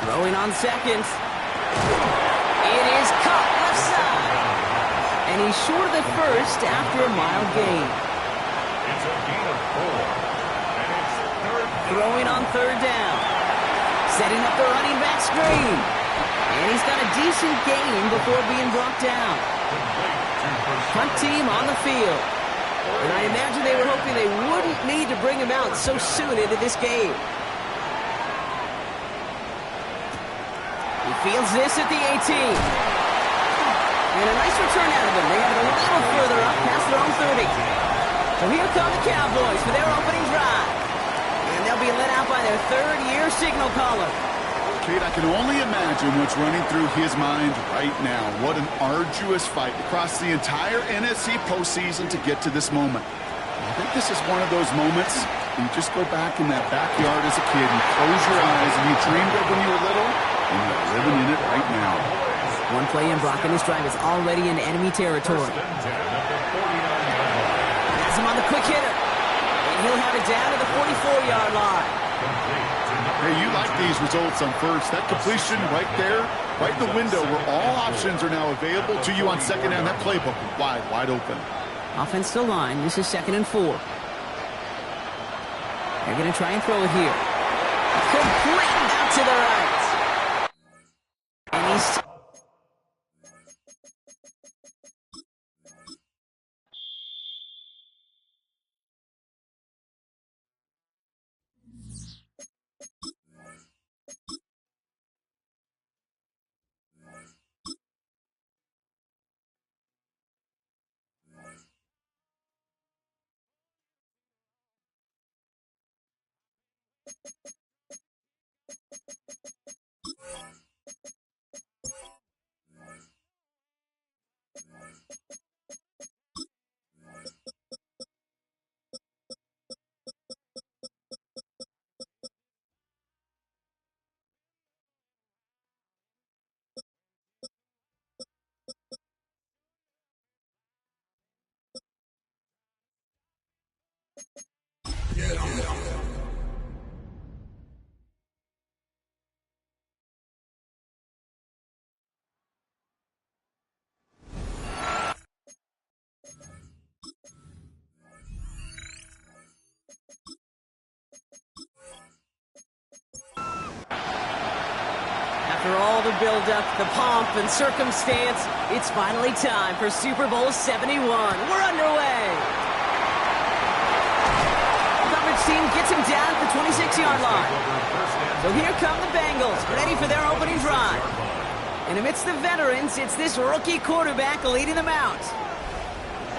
Throwing on seconds. It is caught left side. And he's short of the first after a mild gain. It's a gain of 4. And it's third. Throwing on third down. Setting up the running back screen. And he's got a decent gain before being brought down. Punt team on the field. And I imagine they were hoping they wouldn't need to bring him out so soon into this game. He fields this at the 18. And a nice return out of him. They have it a little further up past their own 30. So here come the Cowboys for their opening drive. And they'll be led out by their third-year signal caller. Kate, I can only imagine what's running through his mind right now. What an arduous fight across the entire NFC postseason to get to this moment. I think this is one of those moments you just go back in that backyard as a kid and close your eyes and you dreamed of when you were little, and you're living in it right now. One play in blocking this drive is already in enemy territory. Has him on the quick hitter. And he'll have it down to the 44-yard line. Hey, you like these results on first. That completion right there, right in the window where all options are now available to you on second down. That playbook is wide open. Offense still line. This is 2nd and 4. They're going to try and throw it here. Complete out to the right. And he's... After all the build-up, the pomp and circumstance, it's finally time for Super Bowl 71. We're underway. Coverage team gets him down at the 26-yard line. So here come the Bengals, ready for their opening drive. And amidst the veterans, it's this rookie quarterback leading them out.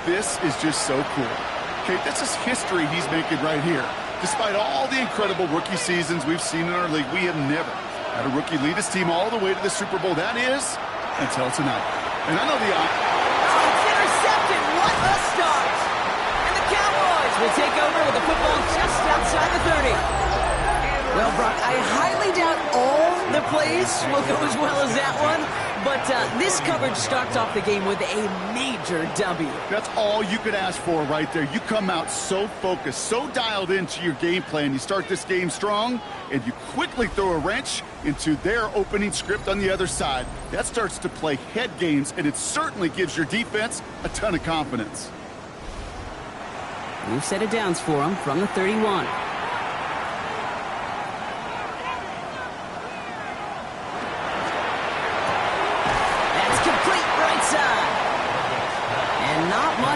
This is just so cool. Okay, this is history he's making right here. Despite all the incredible rookie seasons we've seen in our league, we have never had a rookie lead his team all the way to the Super Bowl. That is, until tonight. And I know the... It's intercepted. What a start. And the Cowboys will take over with the football just outside the 30. Well, Brock, I highly doubt all the plays will go as well as that one. But this coverage starts off the game with a major W. That's all you could ask for right there. You come out so focused, so dialed into your game plan. You start this game strong, and you quickly throw a wrench into their opening script on the other side. That starts to play head games, and it certainly gives your defense a ton of confidence. New set of downs for him from the 31.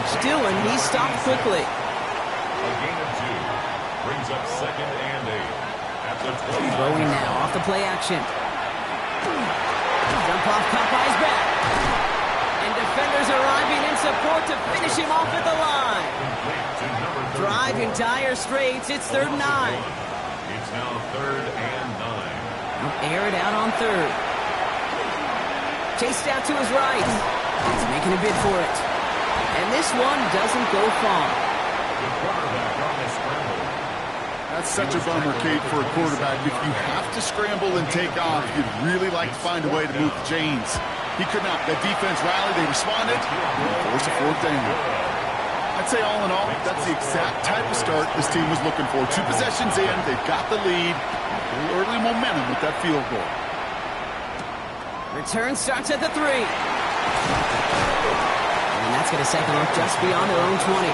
much doing. He stopped quickly. A gain of 2 brings up 2nd and 8 at the 20. Throwing now off the play action. Jump off caught by his back. And defenders arriving in support to finish him off at the line. Drive in dire straits. It's 3rd and 9. It's now 3rd and 9. Air it out on 3rd. Chased out to his right. He's making a bid for it. And this one doesn't go far. The quarterback on the scramble. That's such a bummer, Kate, for a quarterback. If you have to scramble and take off, you'd really like to find a way to move the chains. He could not. The defense rallied. They responded. Force a 4th down. I'd say all in all, that's the exact type of start this team was looking for. 2 possessions in. They've got the lead. A little early momentum with that field goal. Return starts at the 3. And that's going to second up just beyond their own 20.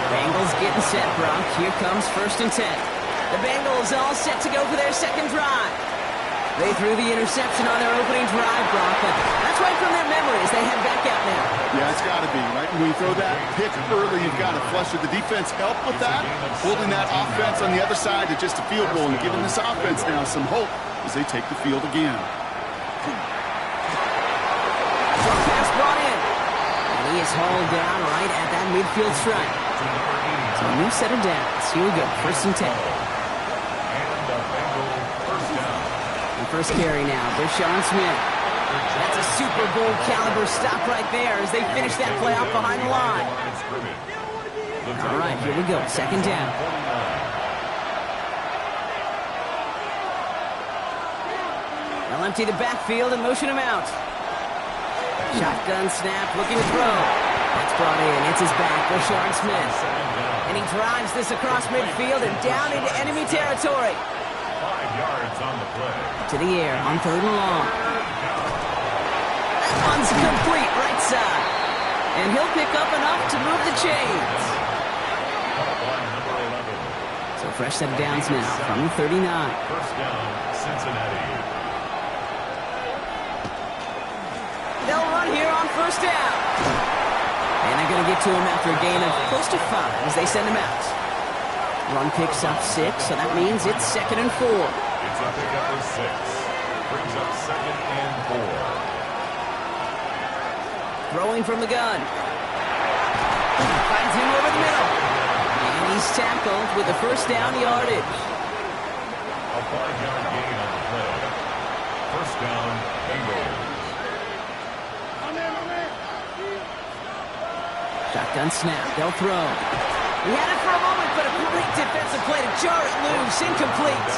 Bengals getting set, Brock. Here comes 1st and 10. The Bengals all set to go for their second drive. They threw the interception on their opening drive, Brock, but that's right from their memories. They head back out now. Yeah, it's got to be, right? When you throw that pick early, you've got to flush it. The defense helped with that, holding that offense on the other side to just a field goal and giving this offense now some hope as they take the field again. Short pass brought in. And he is hauled down right at that midfield stripe. So a new set of downs. Here we go, 1st and 10. First carry now, Deshaun Smith. That's a Super Bowl caliber stop right there as they finish that play off behind the line. All right, here we go, 2nd down. They'll empty the backfield and motion him out. Shotgun snap, looking to throw. That's brought in, it's his back, Deshaun Smith. And he drives this across midfield and down into enemy territory. 5 yards on the play. To the air on 3rd and long. That one's complete right side. And he'll pick up enough to move the chains. So fresh set of downs now from the 39. 1st down, Cincinnati. They'll run here on 1st down. And they're going to get to him after a gain of close to 5 as they send him out. Run picks up 6, so that means it's 2nd and 4. It's a pickup of 6. Brings up 2nd and 4. Throwing from the gun. Finds him over the middle. And he's tackled with the 1st down yardage. A 5-yard gain on the play. 1st down, Bengals. Shotgun snap. They'll throw. He had it for a moment, but a great defensive play to jar it loose. Incomplete.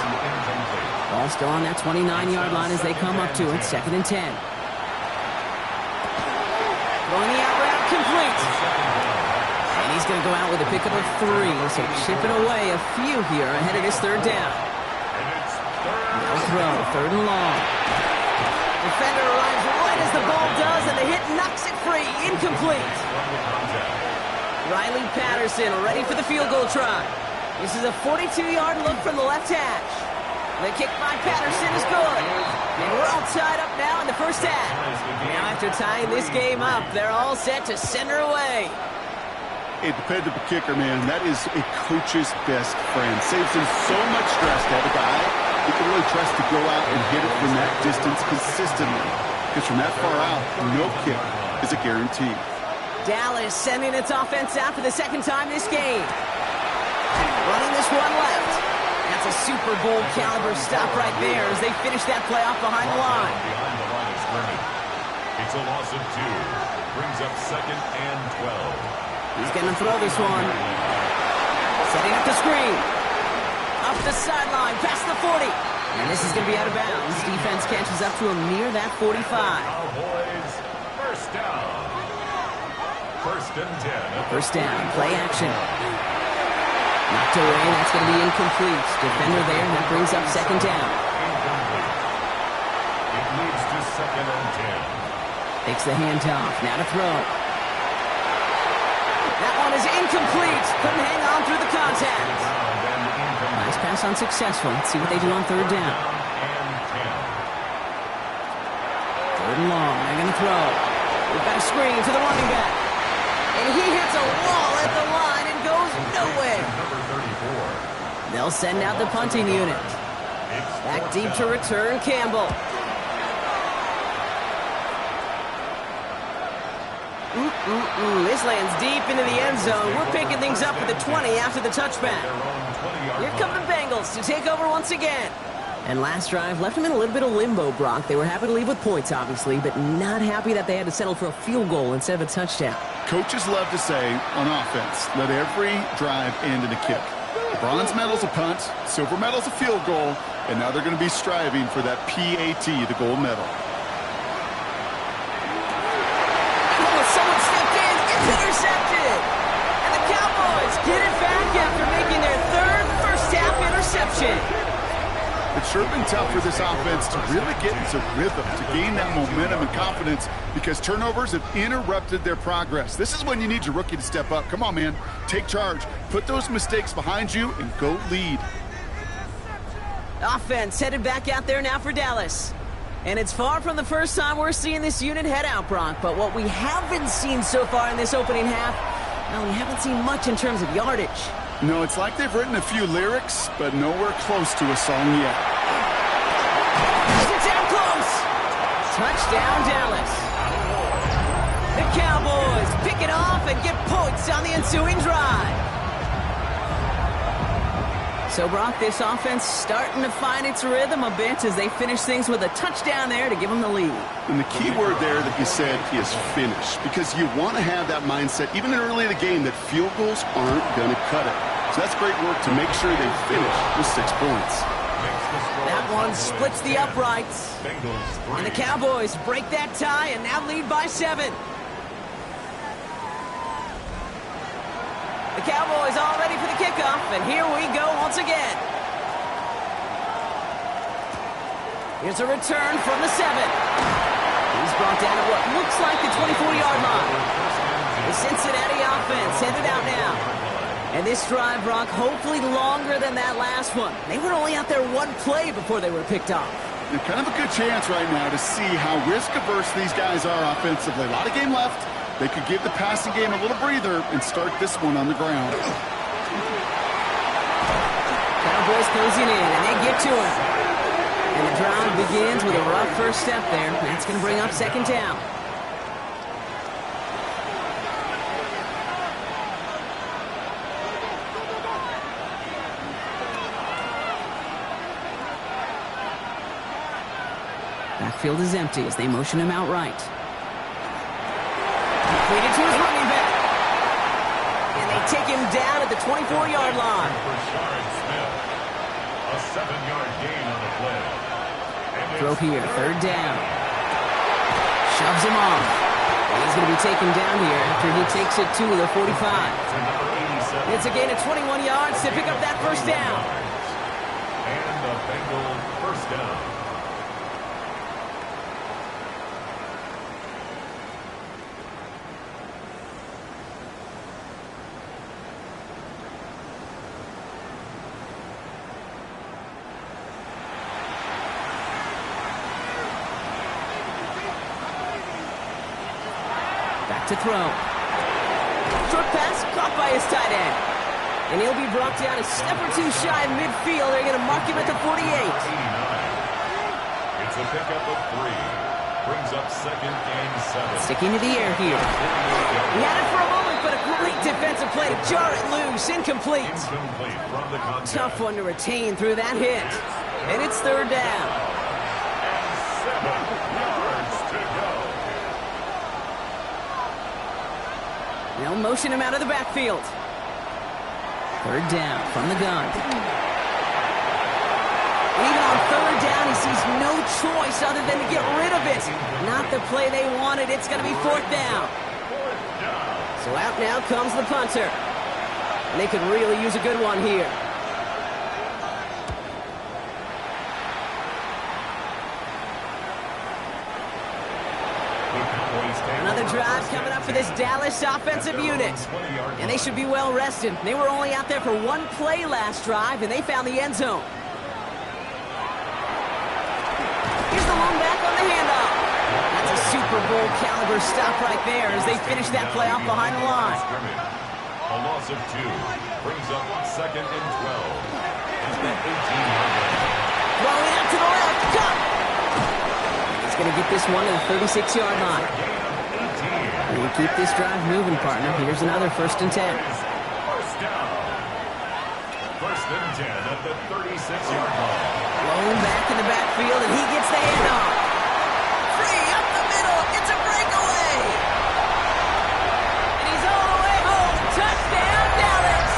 Ball still on that 29-yard line as they come up to it. 2nd and 10. Throwing the out route complete. And he's going to go out with a pickup of 3. So chipping away a few here ahead of his 3rd down. Now throw. 3rd and long. Defender arrives right as the ball does, and the hit knocks it free. Incomplete. Riley Patterson ready for the field goal try. This is a 42-yard look from the left hash. The kick by Patterson is good. And we're all tied up now in the 1st half. Now after tying this game up, they're all set to send her away. A dependable kicker, man. That is a coach's best friend. Saves him so much stress to have a guy who can really trust to go out and hit it from that distance consistently. Because from that far out, no kick is a guarantee. Dallas sending its offense out for the 2nd time this game. Running this one left. That's a Super Bowl caliber stop right there as they finish that play off behind the line. Behind the line of scrimmage. It's a loss of 2. Brings up 2nd and 12. He's going to throw this one. Setting up the screen. Up the sideline, past the 40. And this is going to be out of bounds. Defense catches up to him near that 45. Cowboys, 1st down. 1st and 10. 1st down, play action. Knocked away, that's going to be incomplete. Defender there, that brings up 2nd down. Incomplete. It leads to 2nd and 10. Takes the handoff, now to throw. That one is incomplete. Couldn't hang on through the contact. Nice pass unsuccessful. Let's see what they do on 3rd down. 3rd and long, they're going to throw. We've got a screen to the running back. And he hits a wall at the line and goes nowhere. Number 34. They'll send out the punting unit. Back deep to return Campbell. This lands deep into the end zone. We're picking things up at the 20 after the touchback. Here come the Bengals to take over once again. And last drive left them in a little bit of limbo, Brock. They were happy to leave with points, obviously, but not happy that they had to settle for a field goal instead of a touchdown. Coaches love to say, on offense, let every drive end in a kick. The bronze medal's a punt, silver medal's a field goal, and now they're going to be striving for that PAT, the gold medal. Someone stepped in. It's intercepted. And the Cowboys get it back after making their third first-half interception. It's sure been tough for this offense to really get into rhythm, to gain that momentum and confidence, because turnovers have interrupted their progress. This is when you need your rookie to step up. Come on, man. Take charge. Put those mistakes behind you and go lead. Offense headed back out there now for Dallas. And it's far from the first time we're seeing this unit head out, Brock. But what we haven't seen so far in this opening half, well, we haven't seen much in terms of yardage. No, it's like they've written a few lyrics, but nowhere close to a song yet. It's down close. Touchdown, Dallas. The Cowboys pick it off and get points on the ensuing drive. So, Brock, this offense starting to find its rhythm a bit as they finish things with a touchdown there to give them the lead. And the key word there that you said is finish, because you want to have that mindset, even early in the game, that field goals aren't going to cut it. So that's great work to make sure they finish with 6 points. That one splits the uprights. And the Cowboys break that tie and now lead by 7. The Cowboys all ready for the kickoff, and here we go once again. Here's a return from the 7. He's brought down at what looks like the 24-yard line. The Cincinnati offense headed out now. And this drive, Brock, hopefully longer than that last one. They were only out there one play before they were picked off. And kind of a good chance right now to see how risk-averse these guys are offensively. A lot of game left. They could give the passing game a little breather and start this one on the ground. Cowboys closing in, and they get to him. And the drive begins with a rough first step there. That's going to bring up second down. Backfield is empty as they motion him out right. Completed to his running back. And they take him down at the 24-yard line. A 7-yard gain on the play. Throw here, third down. Shoves him off. And he's going to be taken down here after he takes it to the 45. It's a gain of 21 yards to pick up that first down. And the Bengals first down. To throw. Short pass caught by his tight end. And he'll be brought down a step or two shy of midfield. They're going to mark him at the 48. It's a pickup of 3. Brings up second and 7. Sticking to the air here. He had it for a moment, but a great defensive play to jar it loose. Incomplete. Incomplete from the contact. Tough one to retain through that hit. And it's third down. And 7 yards to go. They'll motion him out of the backfield. Third down from the gun. And even on third down, he sees no choice other than to get rid of it. Not the play they wanted. It's going to be fourth down. So out now comes the punter. And they could really use a good one here. Another drive coming up for this Dallas offensive unit. And they should be well rested. They were only out there for one play last drive, and they found the end zone. Here's the long back on the handoff. That's a Super Bowl caliber first stop right there as they finish that play off behind the line. A loss of 2 brings up second and 12. At the 18-yard line. Throwing out to the left. Cut! He's going to get this one to the 36-yard line. You keep this drive moving, partner. Here's another 1st and 10. First down. 1st and 10 at the 36-yard line. Blown back in the backfield, and he gets the handoff. Free up the middle. It's a breakaway. And he's all the way home. Touchdown, Dallas.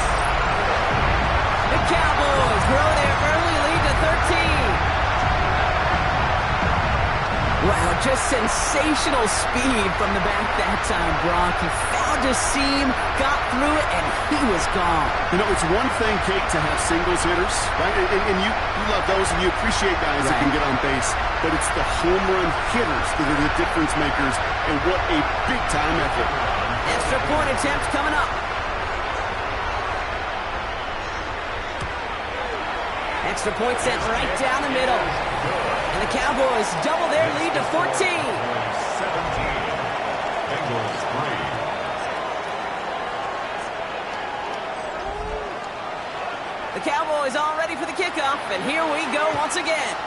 The Cowboys grow their early lead to 13. Wow, just sensational speed from the back that time, Brock. He found a seam, got through it, and he was gone. You know, it's one thing, Kate, to have singles hitters, right? And you love those, and you appreciate guys that can get on base. But it's the home run hitters that are the difference makers, and what a big-time effort. Extra point attempt coming up. Extra point sent right down the middle. And the Cowboys double their lead to 14. 17. Bengals 3. The Cowboys all ready for the kickoff, and here we go once again.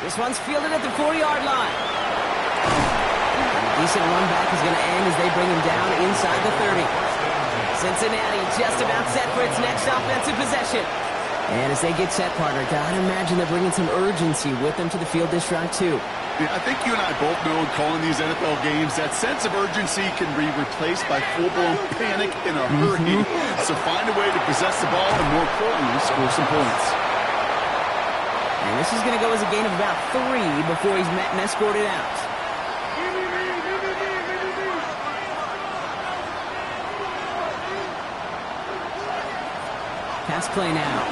This one's fielded at the 4-yard line. And a decent run back is going to end as they bring him down inside the 30. Cincinnati just about set for its next offensive possession. And as they get set, partner, gotta imagine they're bringing some urgency with them to the field this drive, too. Yeah, I think you and I both know in calling these NFL games that sense of urgency can be replaced by full-blown panic in a hurry. So find a way to possess the ball and, more importantly, score some points. And this is going to go as a gain of about 3 before he's met and escorted out. Pass play now.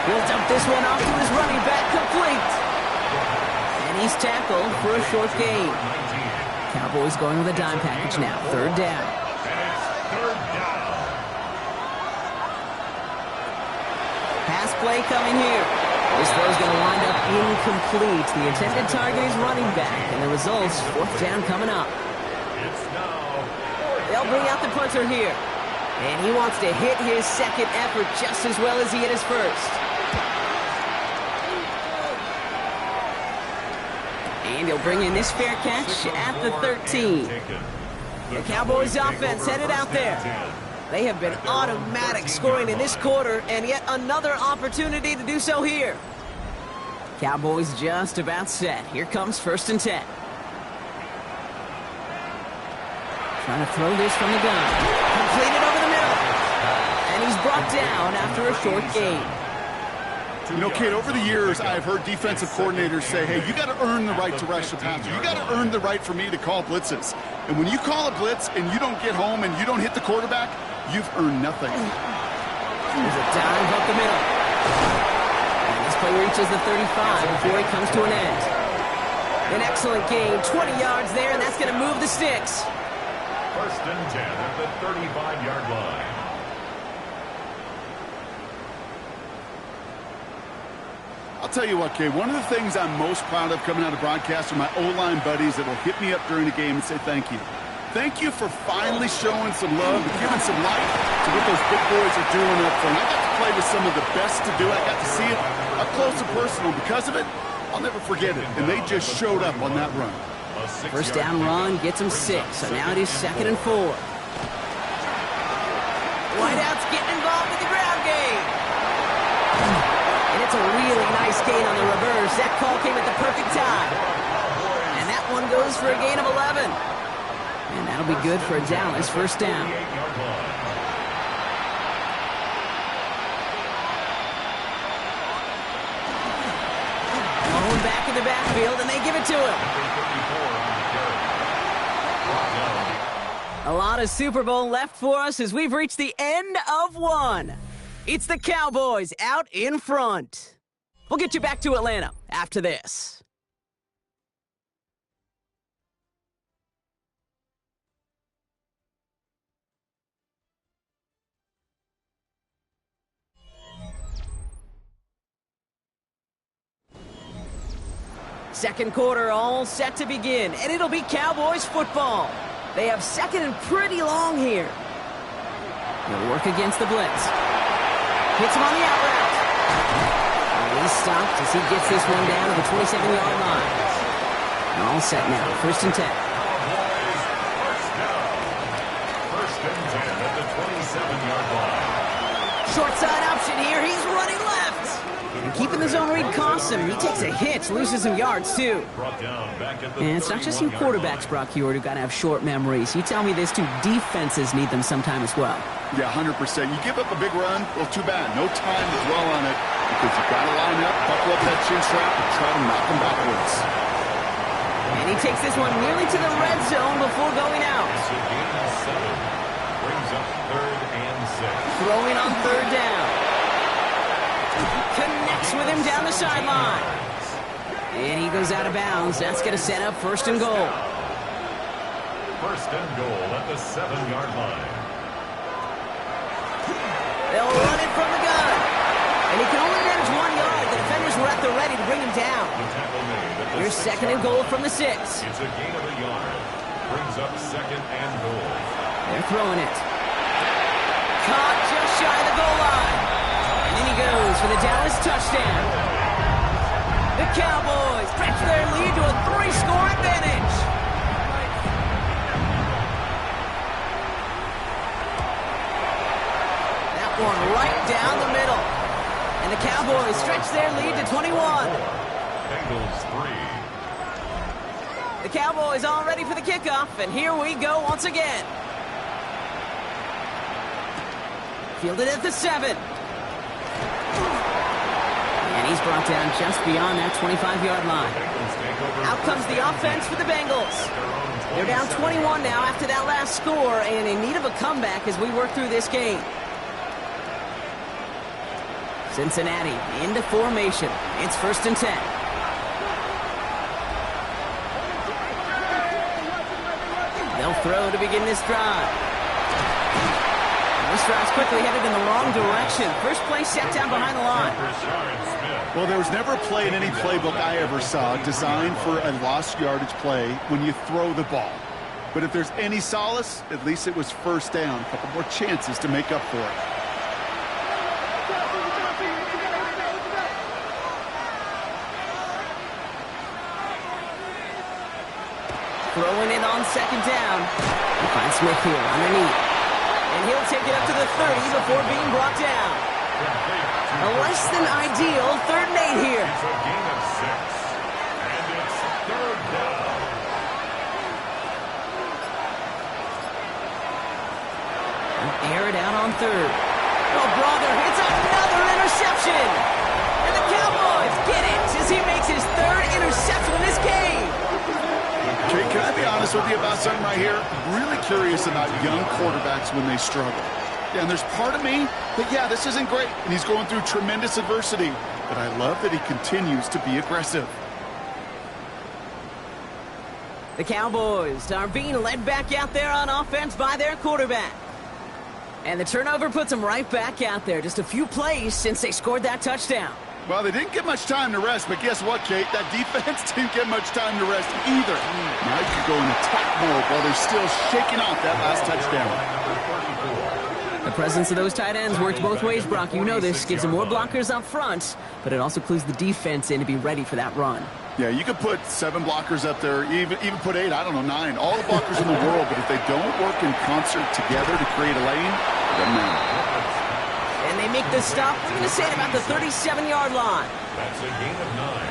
He'll dump this one off to his running back, complete. And he's tackled for a short gain. Cowboys going with a dime package now. 3rd down. And it's 3rd down. Pass play coming here. This throw's going to wind up incomplete. The intended target is running back, and the results, 4th down coming up. It's now. They'll bring out the punter here. And he wants to hit his second effort just as well as he hit his first. And he'll bring in this fair catch at the 13. The Cowboys offense headed out there. They have been automatic scoring in this quarter, and yet another opportunity to do so here. Cowboys just about set. Here comes 1st and 10. Trying to throw this from the gun. Completed over the middle. And he's brought down after a short gain. You know, Kate, over the years, I've heard defensive coordinators say, hey, you got to earn the right to rush the passer. You got to earn the right for me to call blitzes. And when you call a blitz and you don't get home and you don't hit the quarterback, you've earned nothing. There's a dive up the middle. And this play reaches the 35 before he comes to an end. An excellent gain, 20 yards there, and that's going to move the sticks. 1st and 10 at the 35-yard line. I'll tell you what, Kay, one of the things I'm most proud of coming out of broadcast are my O-line buddies that will hit me up during the game and say thank you. Thank you for finally showing some love and giving some life to what those big boys are doing up front. I got to play with some of the best to do it. I got to see it up close and personal. Because of it, I'll never forget it. And they just showed up on that run. 1st down run gets him 6, so now it is 2nd and 4. Whiteout's getting involved in the ground game. And it's a really nice gain on the reverse. That call came at the perfect time. And that one goes for a gain of 11. And that'll be good for Dallas 1st down. Owen back in the backfield, and they give it to him. A lot of Super Bowl left for us as we've reached the end of one. It's the Cowboys out in front. We'll get you back to Atlanta after this. Second quarter all set to begin, and it'll be Cowboys football. They have second and pretty long here. He'll work against the blitz. Hits him on the out route. And he's stopped as he gets this one down to the 27-yard line. All set now, 1st and 10. First and 10 at the 27-yard line. Short side option here. He's running left. And keeping the zone read costs him. He takes a hit, loses some yards, too. Brought down back at the And it's not just you quarterbacks, Brock Huard, who got to have short memories. You tell me this, too. Defenses need them sometime as well. Yeah, 100%. You give up a big run, well, too bad. No time to dwell on it because you've got to line up, buckle up that chin strap, and try to knock them backwards. And he takes this one nearly to the red zone before going out. It's a gain of 7. Brings up 3rd and 6. Throwing on 3rd down. Connects with him down the sideline. And he goes out of bounds. That's going to set up 1st and goal. 1st and goal at the 7-yard line. They'll run it from the gun. And he can only manage 1 yard. The defenders were at the ready to bring him down. The tackle made at the Here's 6 2nd and goal from the 6. It's a gain of a yard. Brings up 2nd and goal. They're throwing it. Caught just shy of the goal line. And in he goes for the Dallas touchdown. The Cowboys stretch their lead to a 3-score advantage. That one right down the middle. And the Cowboys stretch their lead to 21. Bengals 3. The Cowboys all ready for the kickoff, and here we go once again. Fielded at the 7. And he's brought down just beyond that 25-yard line. Out comes the offense for the Bengals. They're down 21 now after that last score, and in need of a comeback as we work through this game. Cincinnati into formation. It's 1st and 10. They'll throw to begin this drive. And this drive's quickly headed in the wrong direction. First play set down behind the line. Well, there was never a play in any playbook I ever saw designed for a lost yardage play when you throw the ball. But if there's any solace, at least it was 1st down. A couple more chances to make up for it. Throwing it on 2nd down. He finds Smith here underneath. And he'll take it up to the 30 before being brought down. A less than ideal 3rd and 8 here. It's a gain of 6. And it's 3rd down. Air it out on 3rd. Oh, brother, it's another interception. And the Cowboys get it as he makes his 3rd interception in this game. Jay, can I be honest with you about something right here? Really curious about young quarterbacks when they struggle. Yeah, and there's part of me that, yeah, this isn't great, and he's going through tremendous adversity. But I love that he continues to be aggressive. The Cowboys are being led back out there on offense by their quarterback. And the turnover puts them right back out there. Just a few plays since they scored that touchdown. Well, they didn't get much time to rest, but guess what, Kate? That defense didn't get much time to rest either. Now you could go in attack mode while they're still shaking off that last touchdown. The presence of those tight ends works both ways, Brock. You know this. Gives them more blockers up front, but it also clues the defense in to be ready for that run. Yeah, you could put 7 blockers up there, even put 8, I don't know, 9. All the blockers in the world, but if they don't work in concert together to create a lane, it doesn't matter. And they make the stop, I'm going to say at about the 37-yard line. That's a gain of 9.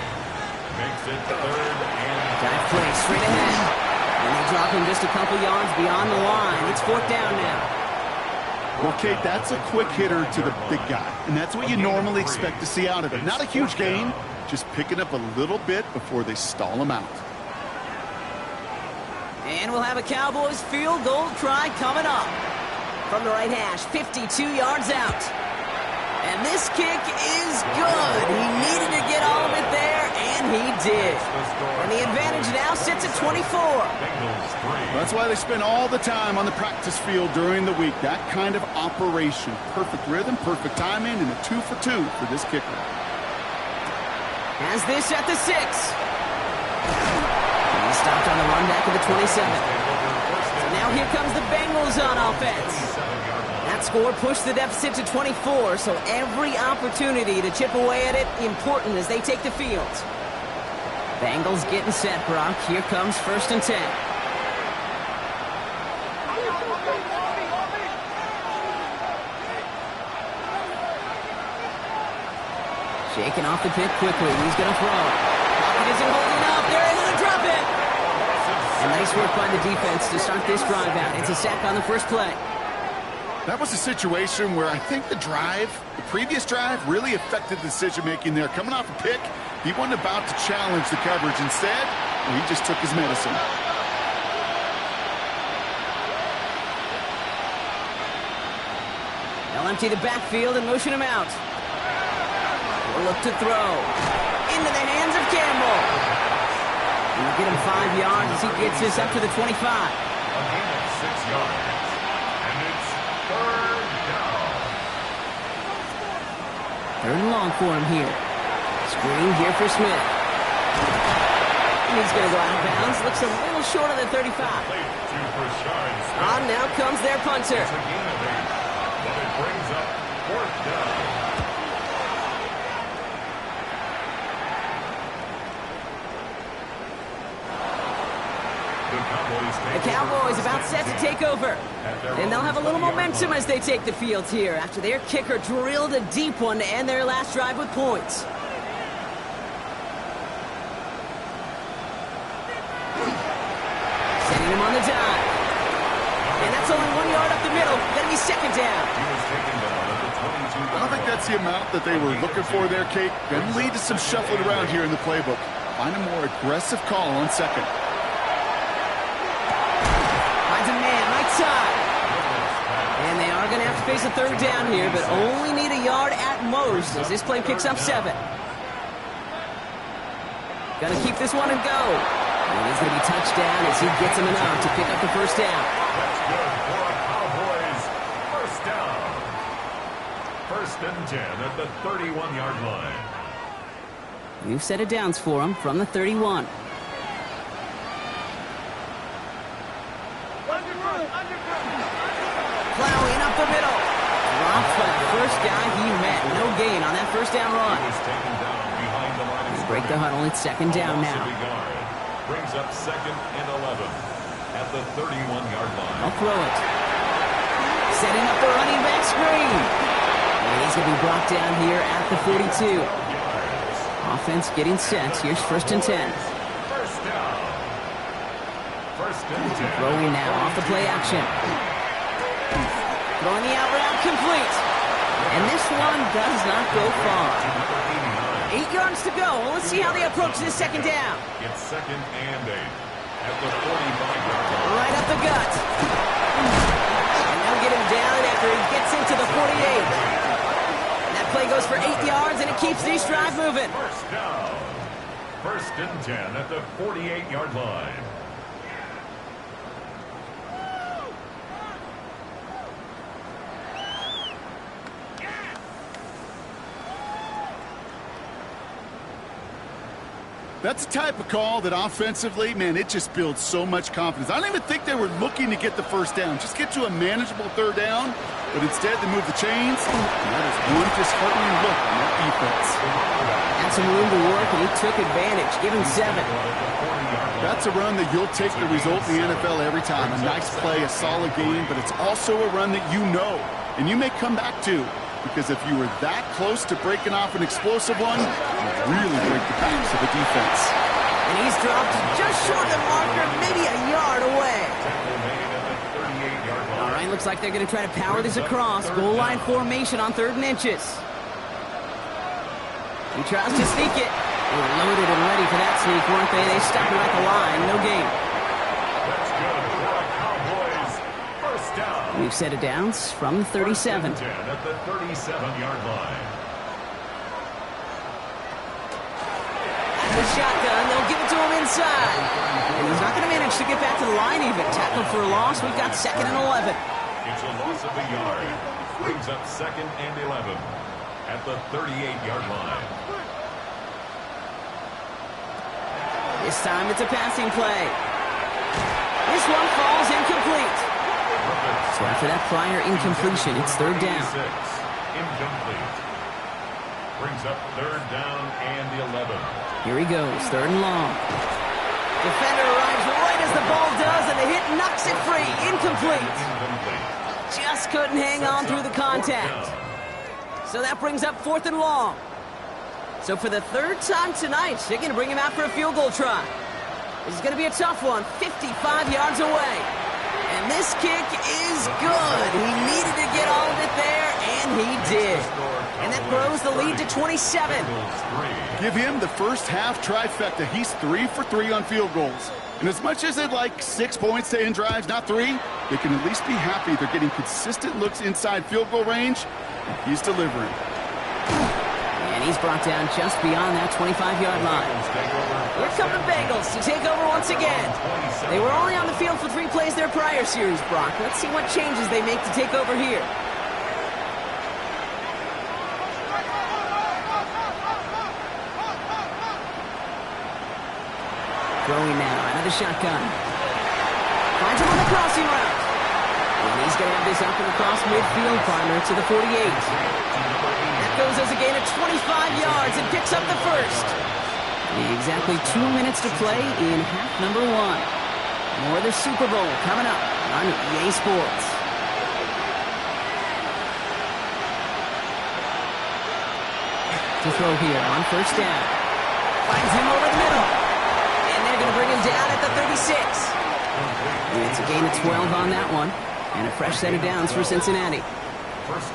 Makes it 3rd and Dive play straight ahead. And they drop him just a couple yards beyond the line. It's 4th down now. Well, Kate, that's a quick hitter to the big guy, and that's what you normally expect to see out of it. Not a huge gain, just picking up a little bit before they stall him out. And we'll have a Cowboys field goal try coming up. From the right hash, 52 yards out. And this kick is good. He needed to get all of it there, and he did. And the advantage now sits at 24. That's why they spend all the time on the practice field during the week. That kind of operation. Perfect rhythm, perfect timing, and a 2 for 2 for this kicker. Has this at the 6. stopped on the run back of the 27. So now here comes the Bengals on offense. That score pushed the deficit to 24, so every opportunity to chip away at it important as they take the field. Bengals getting set, Brock. Here comes 1st and 10. Shaking off the pit quickly. He's going to throw. Pocket isn't holding up. They're able to drop it. And nice work by the defense to start this drive out. It's a sack on the first play. That was a situation where I think the previous drive, really affected the decision-making there. Coming off a pick, he wasn't about to challenge the coverage. Instead, he just took his medicine. They'll empty the backfield and motion him out. We'll look to throw. Into the hands of Campbell. He'll get him 5 yards as he gets this up to the 25. A gain of 6 yards. And it's 3rd down. 3rd and long for him here. Screen here for Smith. And he's going to go out of bounds. Looks a little short of the 35. Late to Brashard Smith. On now comes their punter. It's a gain of 8. But it brings up 4th down. The Cowboys about set to take over. And they'll have a little momentum as they take the field here after their kicker drilled a deep one to end their last drive with points. Setting him on the dive. And that's only 1 yard up the middle. Gonna be 2nd down. I don't think that's the amount that they were looking for there, Kate. Going to lead to some shuffling around here in the playbook. Find a more aggressive call on 2nd. Side. And they are going to have to face a 3rd down here, but only need a yard at most as this play picks up 7. Going to keep this one and go. And he's going to be touchdown as he gets him enough to pick up the 1st down. That's good for a Cowboys 1st down. 1st and 10 at the 31-yard line. New set of downs for him from the 31. Plowing up the middle. Dropped by the first guy he met. No gain on that 1st down run. Break the huddle. It's 2nd down now. Brings up 2nd and 11 at the 31-yard line. I'll throw it. Setting up the running back screen. And he's going to be brought down here at the 42. Offense getting set. Here's 1st and 10. 1st down. 1st and 10. Throwing now off the play action. Throwing the out route complete. And this one does not go far. 8 yards to go. Well, let's see how they approach this 2nd down. It's 2nd and 8 at the 45-yard line. Right up the gut. And they'll get him down after he gets into the 48. That play goes for 8 yards, and it keeps this drive moving. 1st down. 1st and 10 at the 48-yard line. That's the type of call that offensively, man, it just builds so much confidence. I don't even think they were looking to get the 1st down. Just get to a manageable 3rd down, but instead they move the chains. And that is one disheartening look on that defense. Had some room to work, and he took advantage. Give him 7. That's a run that you'll take the result in the NFL every time. A nice play, a solid game, but it's also a run that you know, and you may come back to. Because if you were that close to breaking off an explosive one, you'd really break the backs of the defense. And he's dropped just short of the marker, maybe a yard away. All right, looks like they're going to try to power this across. Goal line formation on 3rd and inches. He tries to sneak it. They were loaded and ready for that sneak, weren't they? They stopped him at the line. No gain. That's good for a Cowboys 1st down. We've set it downs from the 37. 10 at the 37-yard line. At the shotgun, they'll give it to him inside. And he's not going to manage to get back to the line even. Tackled for a loss. We've got 2nd and 11. It's a loss of a yard. Brings up 2nd and 11 at the 38-yard line. This time it's a passing play. This one falls incomplete. So after that prior incompletion, it's third down. Incomplete. Brings up third down and the 11. Here he goes, third and long. Defender arrives right as the ball does, and the hit knocks it free. Incomplete. Just couldn't hang on through the contact. So that brings up fourth and long. So for the third time tonight, they're going to bring him out for a field goal try. This is going to be a tough one, 55 yards away. And this kick is good. He needed to get all of it there, and he did. And that grows the lead to 27. Give him the first half trifecta. He's 3 for 3 on field goals. And as much as they'd like 6 points to end drives, not 3, they can at least be happy they're getting consistent looks inside field goal range. He's delivering. And he's brought down just beyond that 25-yard line. Here come the Bengals to take over once again. They were only on the field for 3 plays their prior series, Brock. Let's see what changes they make to take over here. Throwing now out of the shotgun. Finds him on the crossing route. And he's going to have this up and across midfield, partner, to the 48. That goes as a gain of 25 yards and picks up the first. Exactly 2 minutes to play in half number 1. More of the Super Bowl coming up on EA Sports. To throw here on first down. Finds him over the middle. And they're going to bring him down at the 36. It's a gain of 12 on that one. And a fresh set of downs for Cincinnati.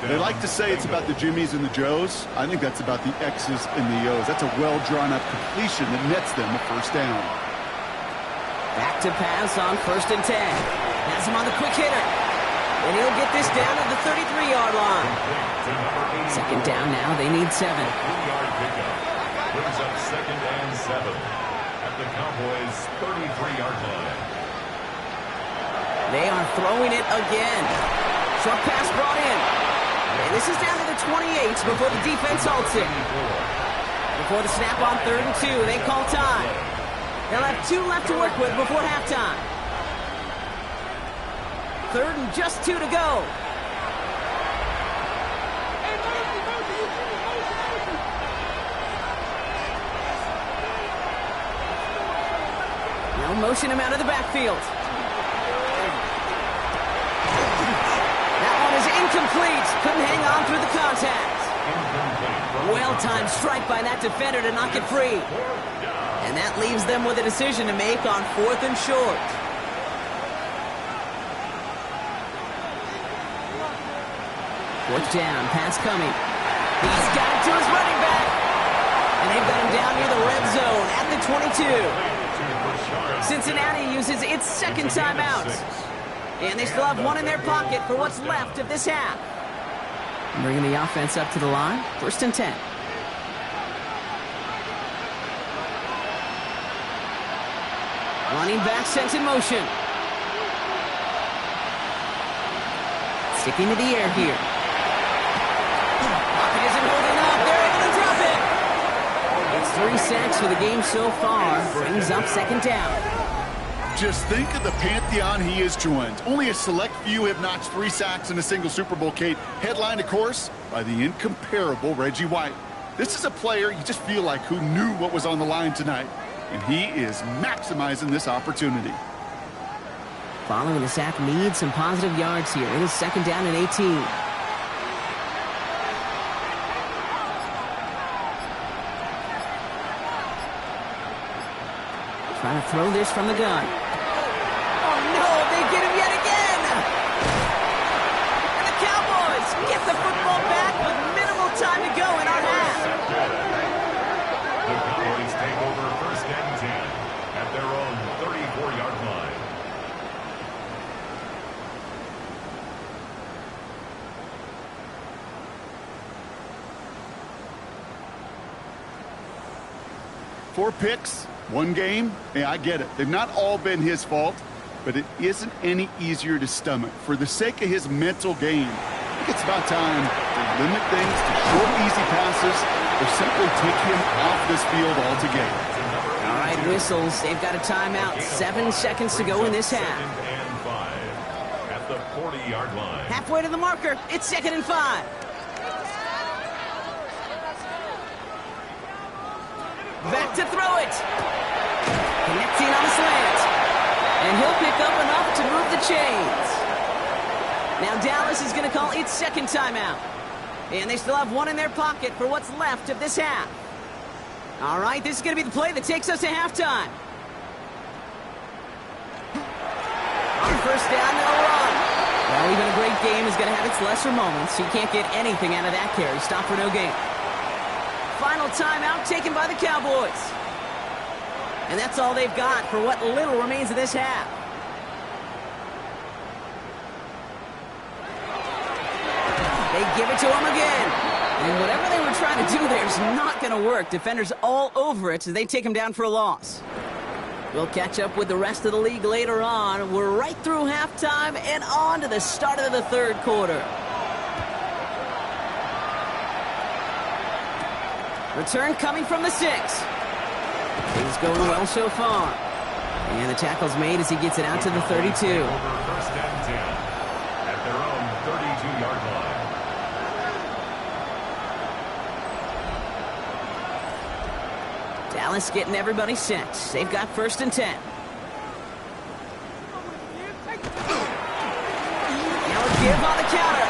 They like to say it's about the Jimmies and the Joes. I think that's about the X's and the O's. That's a well-drawn-up completion that nets them a first down. Back to pass on first and 10. Has him on the quick hitter. And he'll get this down to the 33-yard line. Second down now. They need 7. 3-yard pickup. Brings up second and 7 at the Cowboys' 33-yard line. They are throwing it again. Short pass brought in. And this is down to the 28 before the defense halts it. Before the snap on third and 2, they call time. They'll have 2 left to work with before halftime. Third and just 2 to go. They'll motion him out of the backfield. Incomplete. Couldn't hang on through the contact. Well-timed strike by that defender to knock it free. And that leaves them with a decision to make on fourth and short. Fourth down, pass coming. He's got it to his running back. And they've got him down near the red zone at the 22. Cincinnati uses its second timeout. And they still have 1 in their pocket for what's left of this half. Bringing the offense up to the line. First and 10. Running back sent in motion. Sticking to the air here. Pocket isn't holding up. They're able to drop it. It's 3 sacks for the game so far. Brings up second down. Just think of the pantheon he has joined. Only a select few have notched 3 sacks in a single Super Bowl, Kate. Headlined, of course, by the incomparable Reggie White. This is a player you just feel like who knew what was on the line tonight. And he is maximizing this opportunity. Following the sack needs some positive yards here. It is second down and 18. Trying to throw this from the gun. Oh, no, they get him yet again. And the Cowboys get the football back with minimal time to go in our half. The Cowboys take over first and 10 at their own 34-yard line. Four picks. 1 game, yeah, I get it. They've not all been his fault, but it isn't any easier to stomach. For the sake of his mental game, I think it's about time to limit things to short, easy passes or simply take him off this field altogether. All right, right, whistles. They've got a timeout. 7 seconds to go in this half. Second and 5 at the 40-yard line. Halfway to the marker. It's 2nd and 5. Back to throw it. Connecting on the slant. And he'll pick up enough to move the chains. Now Dallas is going to call its second timeout. And they still have one in their pocket for what's left of this half. All right, this is going to be the play that takes us to halftime. On first down, they'll run. Well, even a great game is going to have its lesser moments. You can't get anything out of that carry. Stop for no gain. Final timeout taken by the Cowboys. And that's all they've got for what little remains of this half. They give it to him again. And whatever they were trying to do there is not going to work. Defenders all over it, so they take him down for a loss. We'll catch up with the rest of the league later on. We're right through halftime and on to the start of the third quarter. Return coming from the 6. He's going well so far. And the tackle's made as he gets it out to the 32. Over first and 10 at their own 32-yard line. Dallas getting everybody set. They've got first and 10. Now a give on the counter.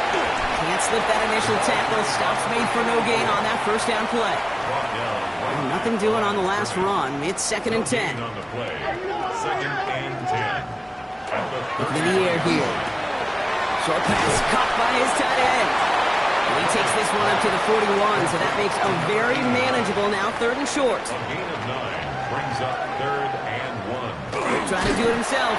Can't slip that initial tackle. Stops made for no gain on that first down play. Well, nothing doing on the last run. It's 2nd and 10. On the play. 2nd and 10. Looking in the air here. Short pass caught by his tight end. And he takes this one up to the 41, so that makes a very manageable now 3rd and short. A gain of 9 brings up 3rd and 1. Trying to do it himself.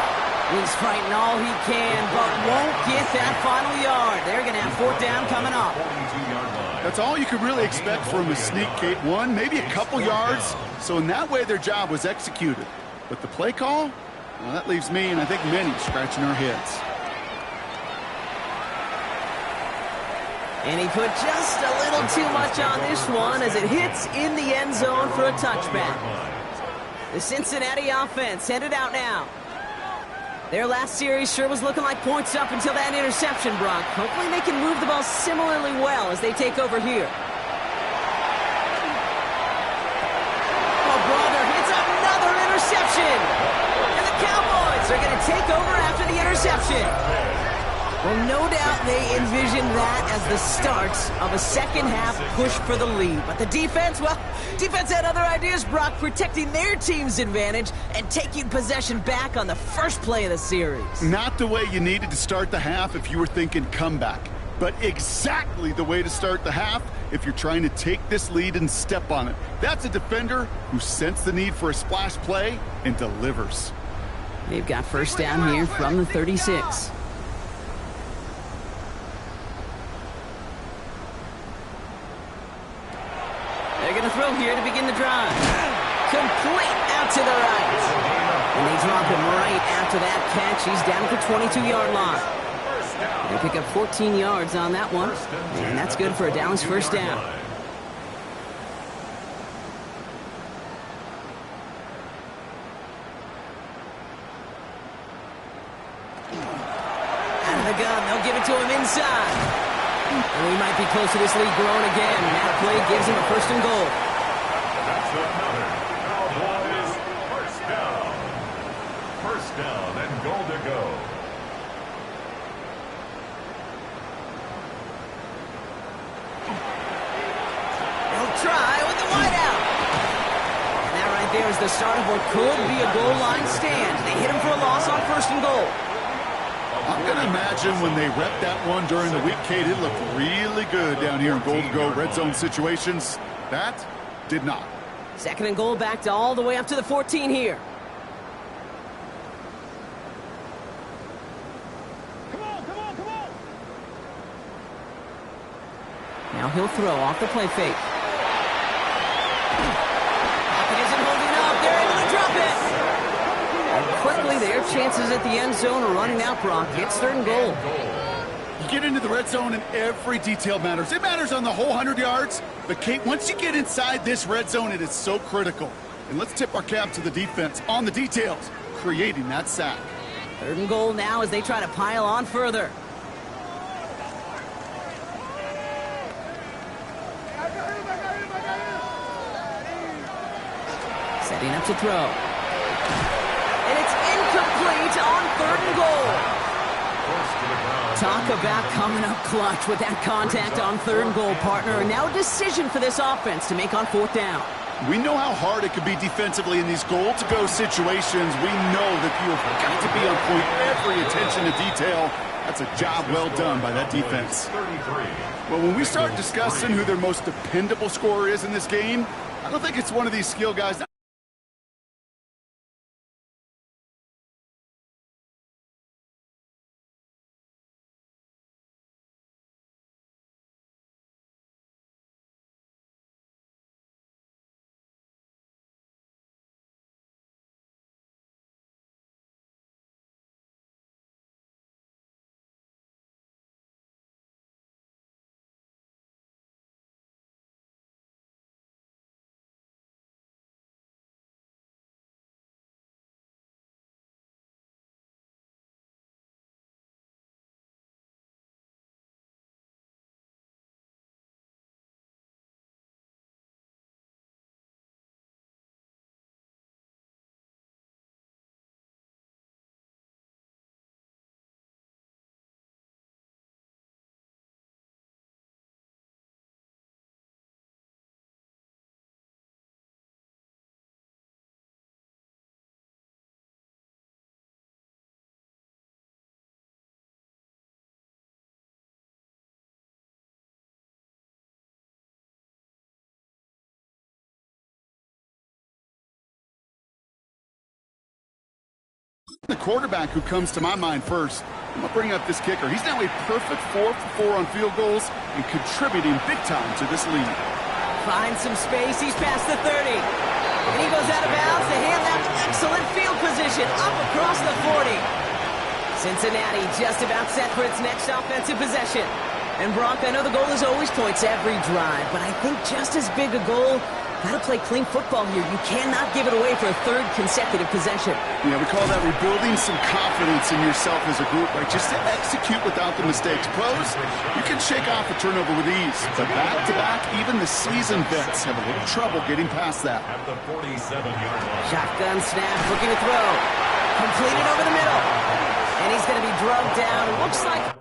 He's fighting all he can, but won't get that final yard. They're going to have 4th down coming up. 42-yard line. That's all you can really expect from a sneak Kate. One, maybe a couple yards. So in that way, their job was executed. But the play call, well, that leaves me and I think many scratching our heads. And he put just a little too much on this one as it hits in the end zone for a touchback. The Cincinnati offense headed out now. Their last series sure was looking like points up until that interception, Brock. Hopefully they can move the ball similarly well as they take over here. Oh, brother, it's another interception! And the Cowboys are going to take over after the interception. Well, no doubt they envisioned that as the start of a second-half push for the lead. But the defense, well, defense had other ideas, Brock, protecting their team's advantage and taking possession back on the first play of the series. Not the way you needed to start the half if you were thinking comeback, but exactly the way to start the half if you're trying to take this lead and step on it. That's a defender who sensed the need for a splash play and delivers. They've got first down here from the 36. They're going to throw here to begin the drive. Complete out to the right. And they drop him right after that catch. He's down at the 22-yard line. They pick up 14 yards on that one. And that's good for a Dallas first down. Out of the gun. They'll give it to him inside. And we might be close to this lead growing again. That play gives him a 1st and goal. That's another Cowboys first down. First down and goal to go. They'll try with the wideout. And that right there is the start of what could be a goal line stand. They hit him for a loss on 1st and goal. I'm going to imagine when they rep that one during the week, Kate, it looked really good down here in goal-to-go red zone situations. That did not. 2nd and goal back to all the way up to the 14 here. Come on, come on, come on! Now he'll throw off the play fake. Pocket isn't holding up. They're able to drop it. And quickly, their chances at the end zone are running out, Brock. It's 3rd and goal. You get into the red zone and every detail matters. It matters on the whole 100 yards. But, Kate, once you get inside this red zone, it is so critical. And let's tip our cap to the defense on the details, creating that sack. 3rd and goal now as they try to pile on further. Setting up to throw. And it's incomplete on 3rd and goal. Talk about coming up clutch with that contact on 3rd and goal, partner. And now a decision for this offense to make on 4th down. We know how hard it can be defensively in these goal-to-go situations. We know that you have got to be on point, every attention to detail. That's a job well done by that defense. Well, when we start discussing who their most dependable scorer is in this game, I don't think it's one of these skill guys. The quarterback who comes to my mind first. I'm going to bring up this kicker. He's now a perfect 4 for 4 on field goals and contributing big time to this lead. Finds some space. He's past the 30. And he goes out of bounds to hand that excellent field position up across the 40. Cincinnati just about set for its next offensive possession. And Brock, I know the goal is always points every drive, but I think just as big a goal, got to play clean football here. You cannot give it away for a 3rd consecutive possession. Yeah, we call that rebuilding some confidence in yourself as a group, right? Just to execute without the mistakes. Pros, you can shake off a turnover with ease, but back-to-back, even the seasoned vets have a little trouble getting past that. At the 47-yard line. Shotgun snap, looking to throw. Completed over the middle. And he's going to be drugged down. It looks like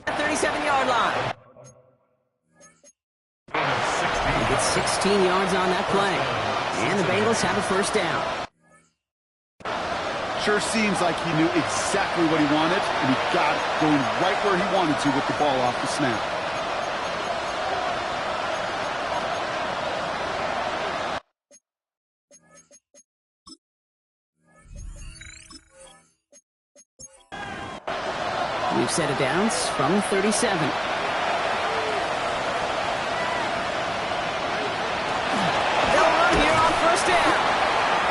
at 37-yard line. He gets 16 yards on that play. And the Bengals have a 1st down. Sure seems like he knew exactly what he wanted, and he got it going right where he wanted to with the ball off the snap. We've set it down from 37.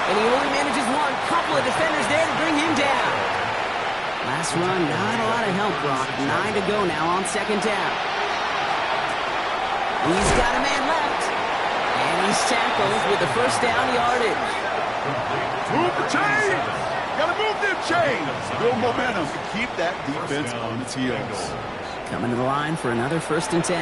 And he only manages one. Couple of defenders there to bring him down. Last run, not a lot of help, Brock. 9 to go now on 2nd down. He's got a man left. And he's tackled with the 1st down yardage. Move the chains! Gotta move them chains! Build momentum to keep that defense on its heels. Coming to the line for another 1st and 10.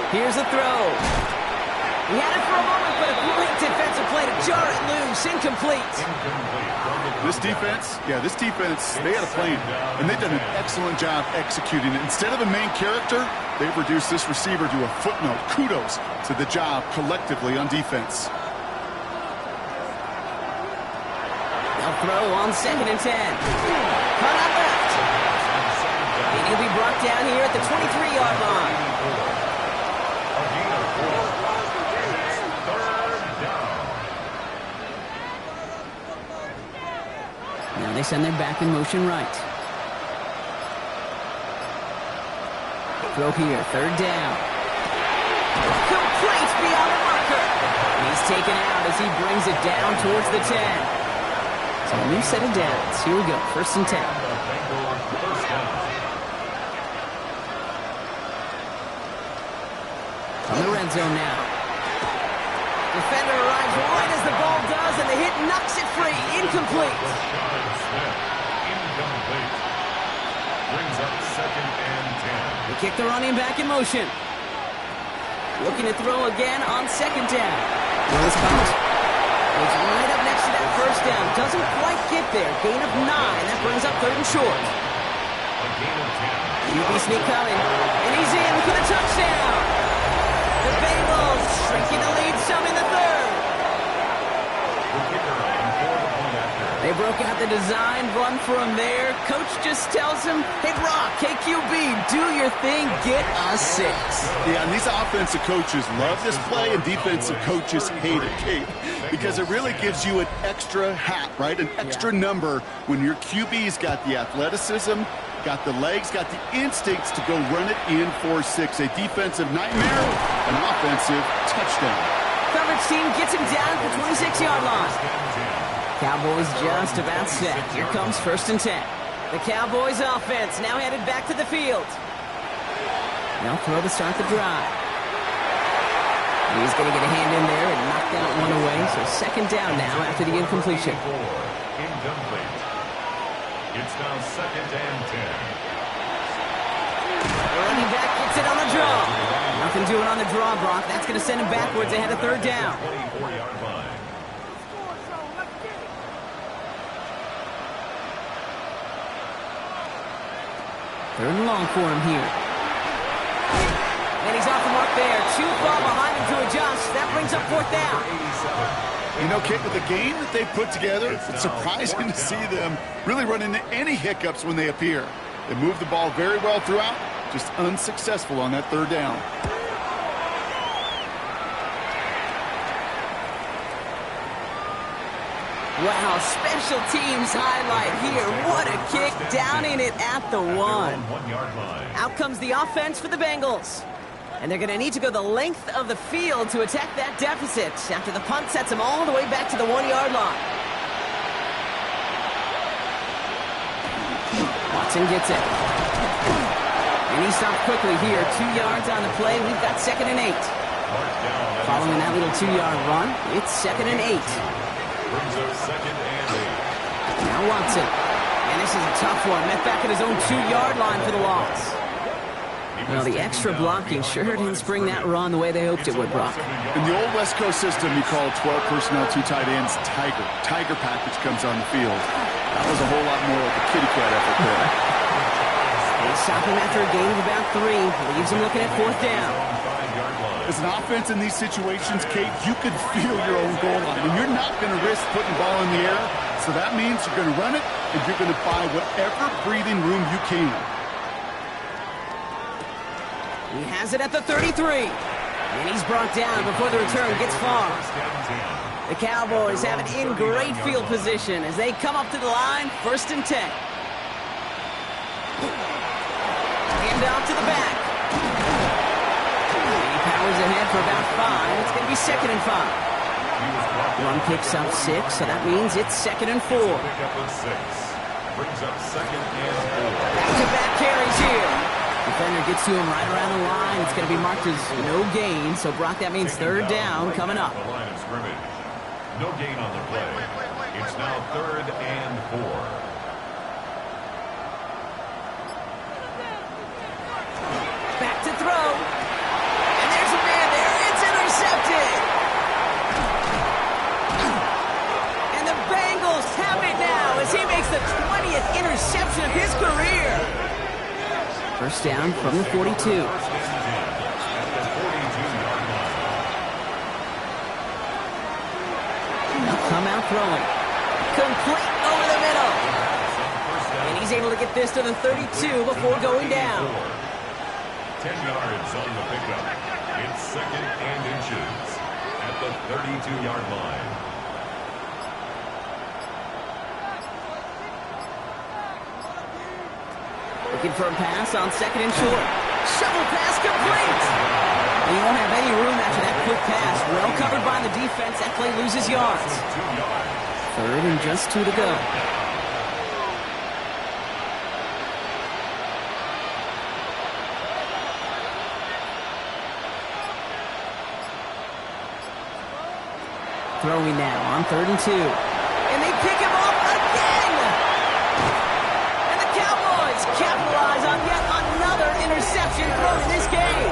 Here's a throw. He had it for a moment, but a great defensive play to jar it loose. Incomplete. This defense, they had a plan, and they've done an excellent job executing it. Instead of a main character, they've reduced this receiver to a footnote. Kudos to the job collectively on defense. They'll throw on 2nd and 10. Cut out left. And he'll be brought down here at the 23-yard line. Now they send their back in motion right. Throw here, 3rd down. Complete beyond the marker. He's taken out as he brings it down towards the 10. So a new set of downs. Here we go, 1st and 10. On the red zone now. Defender arrives right as the ball does, and the hit knocks it free. Incomplete. Incomplete. Brings up 2nd and 10. They kick the running back in motion. Looking to throw again on 2nd down. Willis comes. Goes right up next to that 1st down. Doesn't quite get there. Gain of 9. That brings up 3rd and short. A gain of 10. QB sneak coming. And he's in for the touchdown. The Bengals shrinking the lead some in the 3rd. The kicker on for the point after. They broke out the design run from there. Coach just tells him, hey, Brock, KQB, do your thing, get a 6. Yeah, and these offensive coaches love this play, and defensive coaches hate it, Kate, because it really gives you an extra hat, right? An extra number when your QB's got the athleticism, got the legs, got the instincts to go run it in for 6. A defensive nightmare, an offensive touchdown. Coverage team gets him down at the 26-yard line. Cowboys just about set. Here comes 1st and 10. The Cowboys offense now headed back to the field. They'll throw to start the drive. He's going to get a hand in there and knock that one away. So 2nd down now after the incompletion. Incomplete. It's now 2nd and 10. The running back gets it on the draw. Nothing doing on the draw, Brock. That's going to send him backwards ahead of 3rd down. 24-yard line. Third and long for him here. And he's off the mark there. Too far behind him to adjust. That brings up 4th down. You know, Kate, with the game that they put together, it's surprising to see them really run into any hiccups when they appear. They move the ball very well throughout, just unsuccessful on that 3rd down. Wow, special teams highlight here. What a kick down in it at the 1. 1-yard line. Out comes the offense for the Bengals. And they're going to need to go the length of the field to attack that deficit after the punt sets them all the way back to the 1-yard line. Watson gets it. And he stopped quickly here. 2 yards on the play. We've got 2nd and 8. Following that little 2-yard run, it's 2nd and 8. Brings up 2nd and 8. Now Watson. And this is a tough one. Met back at his own 2-yard line for the loss. Well, the extra blocking sure didn't spring that run the way they hoped it would, Brock. In the old West Coast system, you call 12 personnel, 2 tight ends, Tiger. Tiger package comes on the field. That was a whole lot more like a kitty cat effort there. They stop him after a gain of about 3. Leaves him looking at 4th down. As an offense in these situations, Kate, you could feel your own goal line, and you're not going to risk putting the ball in the air. So that means you're going to run it, and you're going to buy whatever breathing room you can. He has it at the 33. And he's brought down before the return gets far. The Cowboys have it in great field position as they come up to the line, 1st and 10. Hand off to the back. He powers ahead for about 5. It's going to be 2nd and 5. Run picks up 6, so that means it's 2nd and 4. Pick up a 6. Brings up 2nd and 4. Back-to-back carries here. Defender gets to him right around the line. It's going to be marked as no gain. So, Brock, that means 3rd down coming up. The line of scrimmage. No gain on the play. It's now 3rd and 4. Back to throw. And there's a man there. It's intercepted. And the Bengals have it now as he makes the 20th interception of his career. 1st down from the 42. Now come out throwing. Complete over the middle. And he's able to get this to the 32 before going down. 10 yards on the pickup. It's 2nd and inches at the 32-yard line. Looking for a pass on 2nd and short. Shovel pass complete. And you won't have any room after that quick pass. Well covered by the defense. That play loses yards. Third and just 2 to go. Throwing now on 3rd and 2. And they pick him off again! And the Cowboys capitalize on yet another interception thrown in this game.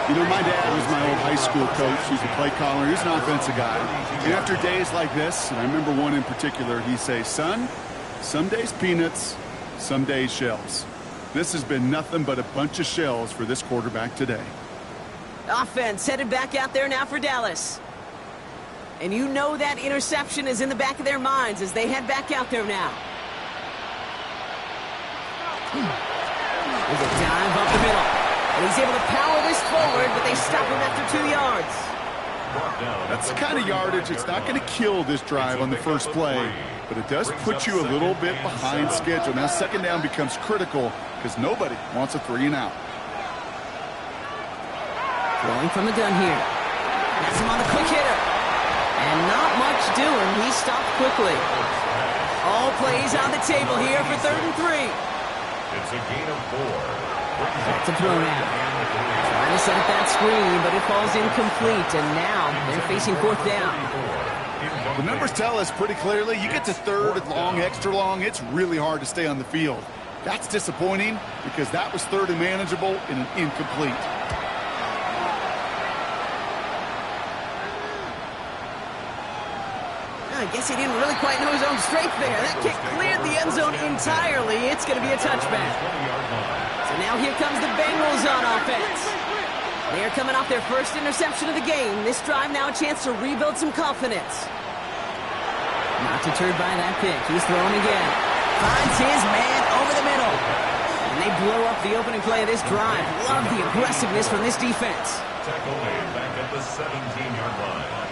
You know, my dad was my old high school coach. He's a play caller. He's an offensive guy. And after days like this, and I remember one in particular, he'd say, son, some days peanuts, some days shells. This has been nothing but a bunch of shells for this quarterback today. Offense headed back out there now for Dallas. And you know that interception is in the back of their minds as they head back out there now. There's a dive up the middle. And he's able to power this forward, but they stop him after 2 yards. That's the kind of yardage it's not going to kill this drive on the first play, but it does put you a little bit behind schedule. Now second down becomes critical because nobody wants a 3-and-out. Throwing from the gun here. That's him on the quick hitter. And not much doing. He stopped quickly. All plays on the table here for 3rd and 3. It's a gain of 4. Back to throw now. Trying to set up that screen, but it falls incomplete. And now they're facing 4th down. The numbers tell us pretty clearly, you get to 3rd and long, extra long, it's really hard to stay on the field. That's disappointing because that was 3rd and manageable and an incomplete. I guess he didn't really quite know his own strength there. That kick cleared the end zone entirely. It's going to be a touchback. So now here comes the Bengals on offense. They are coming off their first interception of the game. This drive now a chance to rebuild some confidence. Not deterred by that pick. He's throwing again. Finds his man over the middle. And they blow up the opening play of this drive. Love the aggressiveness from this defense. Tackle made back at the 17-yard line.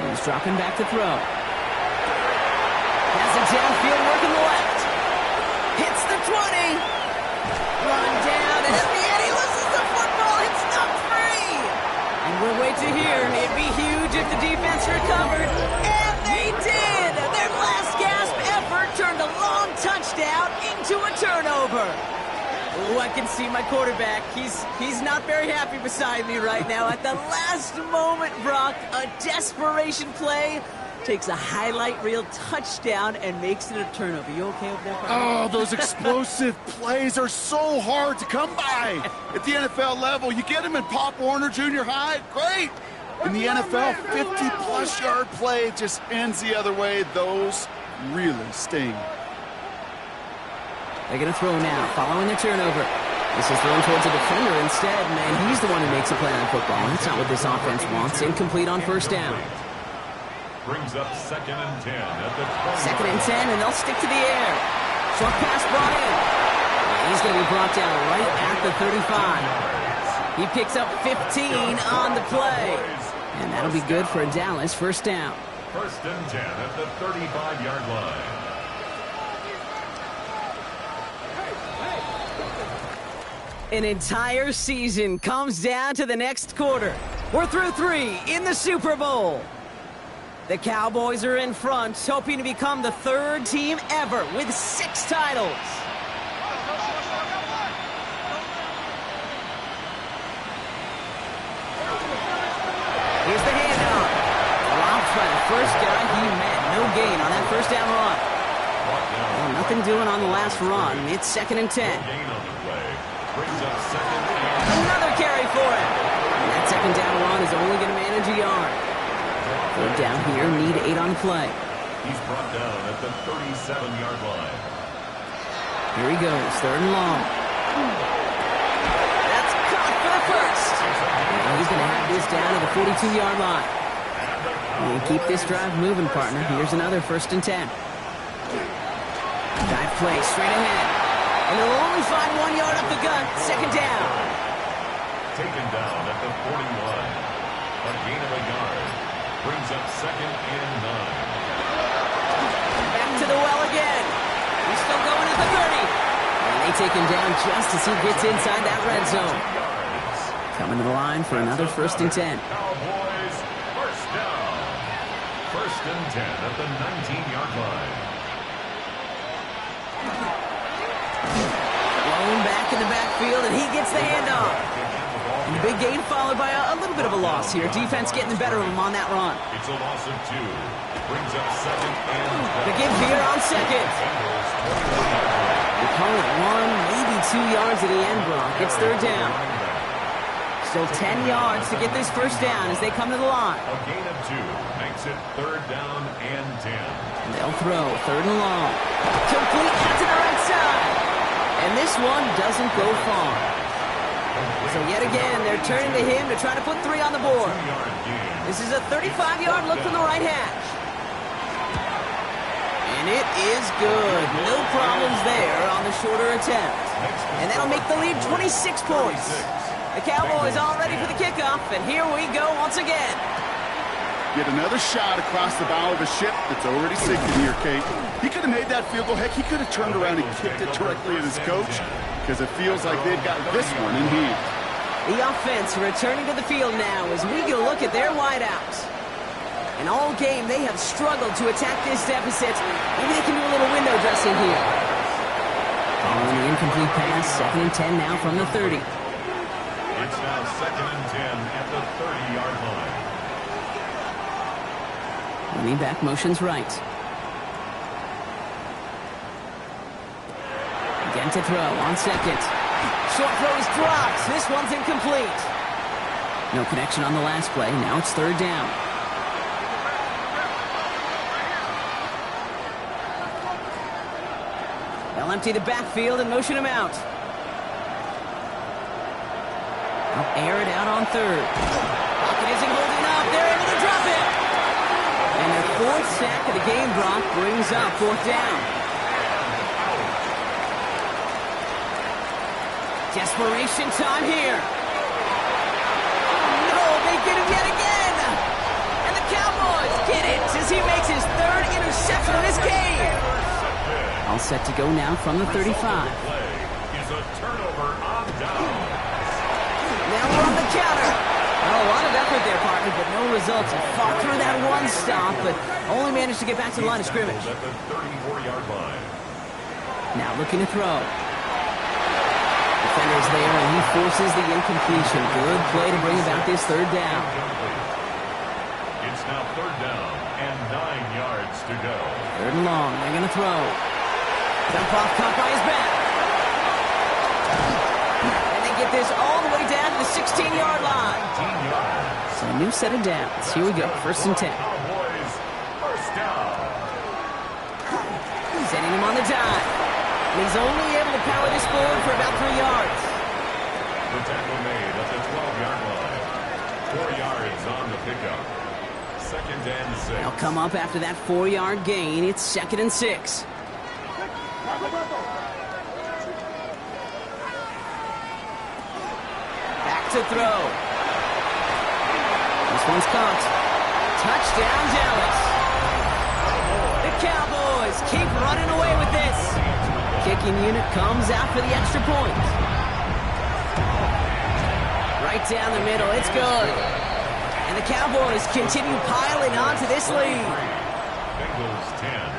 He's dropping back to throw. Has it downfield, working the left. Hits the 20. Run down, and at the end he loses the football. It's knocked free. And we'll wait to hear. It'd be huge if the defense recovered. And they did. Their last gasp effort turned a long touchdown into a turnover. Ooh, I can see my quarterback. He's not very happy beside me right now. At the last moment, Brock, a desperation play, takes a highlight reel touchdown and makes it a turnover. You okay over there, partner? Oh, those explosive plays are so hard to come by at the NFL level. You get them in Pop Warner Junior High, great. In the NFL, 50-plus yard play just ends the other way. Those really sting. They're going to throw now, following the turnover. This is thrown towards a defender instead, and he's the one who makes a play on football. That's not what this offense wants. Incomplete on first down. Brings up 2nd and 10 at the 20. 2nd and 10, and they'll stick to the air. Short pass brought in. And he's going to be brought down right at the 35. He picks up 15 on the play. And that'll be good for Dallas. First down. 1st and 10 at the 35-yard line. An entire season comes down to the next quarter. We're through 3 in the Super Bowl. The Cowboys are in front, hoping to become the 3rd team ever with 6 titles. Here's the handoff. Dropped by the first guy he met. No gain on that first down run. Well, nothing doing on the last run. It's 2nd and 10. Gain on the play. Brings up 2nd and Another carry for him. And that 2nd down run is only going to manage a yard. 3rd down here, need 8 on play. he's brought down at the 37-yard line. Here he goes, 3rd and long. That's caught for the first. And he's going to have this down at the 42-yard line. And keep this drive moving, partner. Here's another 1st and 10. Dive play straight ahead. And they'll only find 1 yard up the gut. 2nd down. Taken down at the 41. A gain of a yard. Brings up 2nd and 9. Back to the well again. He's still going at the 30. And they take him down just as he gets inside that red zone. Coming to the line for another 1st and 10. Cowboys first down. 1st and 10 at the 19-yard line. Blown back in the backfield, and he gets the handoff. And a big gain followed by a little bit of a loss here. Defense getting the better of him on that run. It's a loss of 2. Brings up 2nd and The give here on 2nd. They call it 1, maybe 2 yards at the end, Brock. It's 3rd down. Still 10 yards to get this 1st down as they come to the line. A gain of 2 makes it 3rd down and 10. And they'll throw 3rd and long. Complete out to the right side. And this one doesn't go far. So yet again, they're turning to him to try to put 3 on the board. This is a 35-yard look from the right hash. And it is good. No problems there on the shorter attempt. And that'll make the lead 26 points. The Cowboys all ready for the kickoff, and here we go once again. Yet another shot across the bow of a ship that's already sinking here, Kate. He could have made that field goal. Heck, he could have turned around and kicked it directly at his coach, because it feels like they've got this one in hand. The offense returning to the field now as we get a look at their wideouts. And all game, they have struggled to attack this deficit. Maybe they can do a little window dressing here. Following the incomplete pass, 2nd and 10 now from the 30. It's now 2nd and 10 at the 30-yard line. Running back motions right. Again to throw on 2nd. Short throw is dropped. This one's incomplete. No connection on the last play. Now it's 3rd down. They'll empty the backfield and motion him out. They'll air it out on 3rd. Pocket isn't holding up. They're able to drop it. And their 4th sack of the game, Brock, brings up 4th down. Desperation time here. Oh, no, they get him yet again. And the Cowboys get it as he makes his 3rd interception of his game. All set to go now from the 35. Is a turnover on downs. Now we're on the counter. Well, a lot of effort there, partner, but no results. He fought through that one stop, but only managed to get back to the line of scrimmage. At the 34-yard line. Now looking to throw. Defender's there, and he forces the incompletion. Good play to bring about this 3rd down. It's now 3rd down and 9 yards to go. 3rd and long. They're going to throw. Dump off, caught by his back. And they get this all the way down to the 16-yard line. 19 yards. So a new set of downs. Here we go. 1st and 10. Cowboys first down. Sending him on the dive. And he's only able to power this forward for about 3 yards. The tackle made at the 12-yard line. 4 yards on the pickup. 2nd and 6. They'll come up after that 4-yard gain. It's 2nd and 6. Back to throw. This one's caught. Touchdown, Dallas. The Cowboys keep running away with this. Kicking unit comes out for the extra point. Right down the middle. It's good. And the Cowboys continue piling onto this lead. Bengals 10.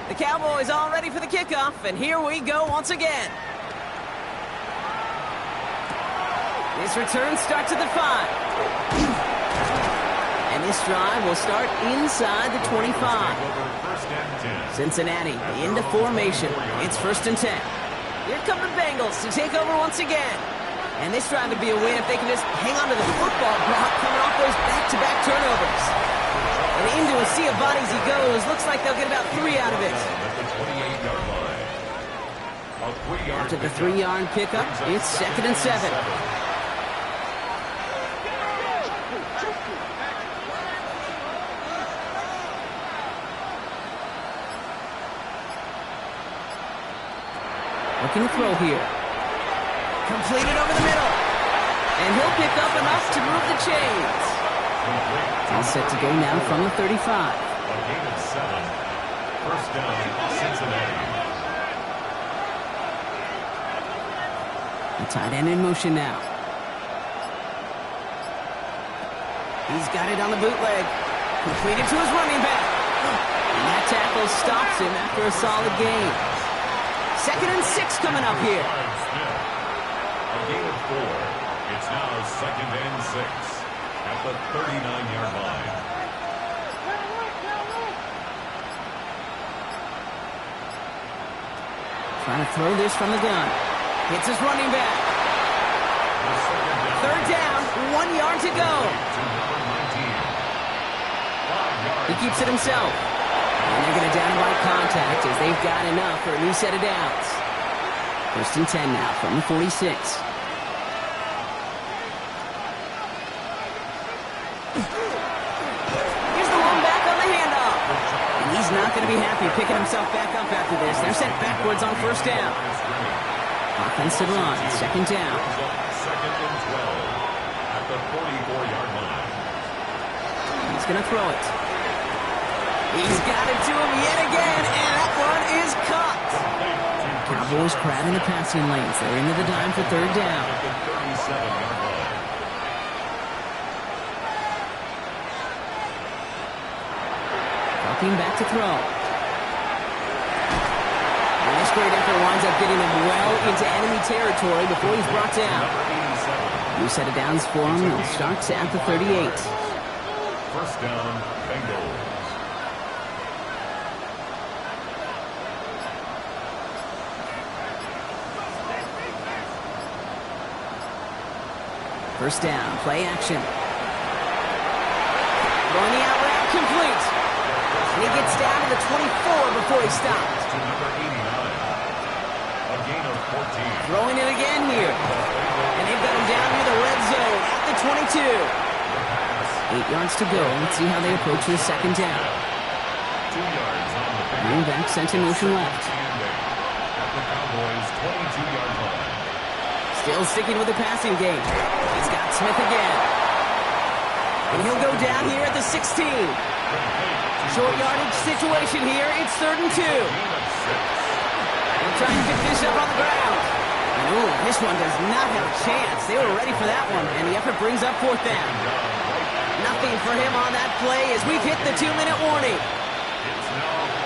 The Cowboys all ready for the kickoff, and here we go once again. This return starts at the 5. And this drive will start inside the 25. First and 10. Cincinnati into formation. It's 1st and 10. Here come the Bengals to take over once again. And this drive would be a win if they can just hang on to the football, Brock, coming off those back-to-back turnovers. And into a sea of bodies he goes. Looks like they'll get about 3 out of it. At the 28-yard line. A 3-yard After the pickup. 3-yard pickup, it's 2nd and 7. Looking to throw here. Completed over the middle. And he'll pick up enough to move the chains. All set to go now from the 35. A gain of 7. First down, Cincinnati. The tight end in motion now. He's got it on the bootleg. Completed to his running back. And that tackle stops him after a solid gain. 2nd and 6 coming up here. A gain of 4. It's now 2nd and 6 at the 39-yard line. Trying to throw this from the gun. Hits his running back. 3rd down, 1 yard to go. He keeps it himself. And they're going to down by contact as they've got enough for a new set of downs. 1st and 10 now from the 46. Here's the one back on the handoff. And he's not going to be happy picking himself back up after this. They're sent backwards on 1st down. Offensive line, 2nd down. 2nd and 12 at the 44-yard line. He's going to throw it. He's got it to him yet again, and that one is caught. Cowboys crowding the passing lanes. They're into the dime for 3rd down. At the 37-yard line. Dropping back to throw. And this great effort winds up getting him well into enemy territory before he's brought down. New set of downs for him. He'll start at the 38. 1st down, Bengals. First down, play action. Going the out route, complete. And he gets down to the 24 before he stops. To number 89. A gain of 14. Throwing it again here. And they've got him down near the red zone at the 22. 8 yards to go. Let's see how they approach this 2nd down. 2 yards on the field. Running back sent in motion left. At the Cowboys' 22-yard line. Still sticking with the passing game. He's got Smith again. And he'll go down here at the 16. Short yardage situation here. It's 3rd and 2. They'll try and pick this up on the ground. And ooh, this one does not have a chance. They were ready for that one. And the effort brings up 4th down. Nothing for him on that play as we've hit the 2-minute warning.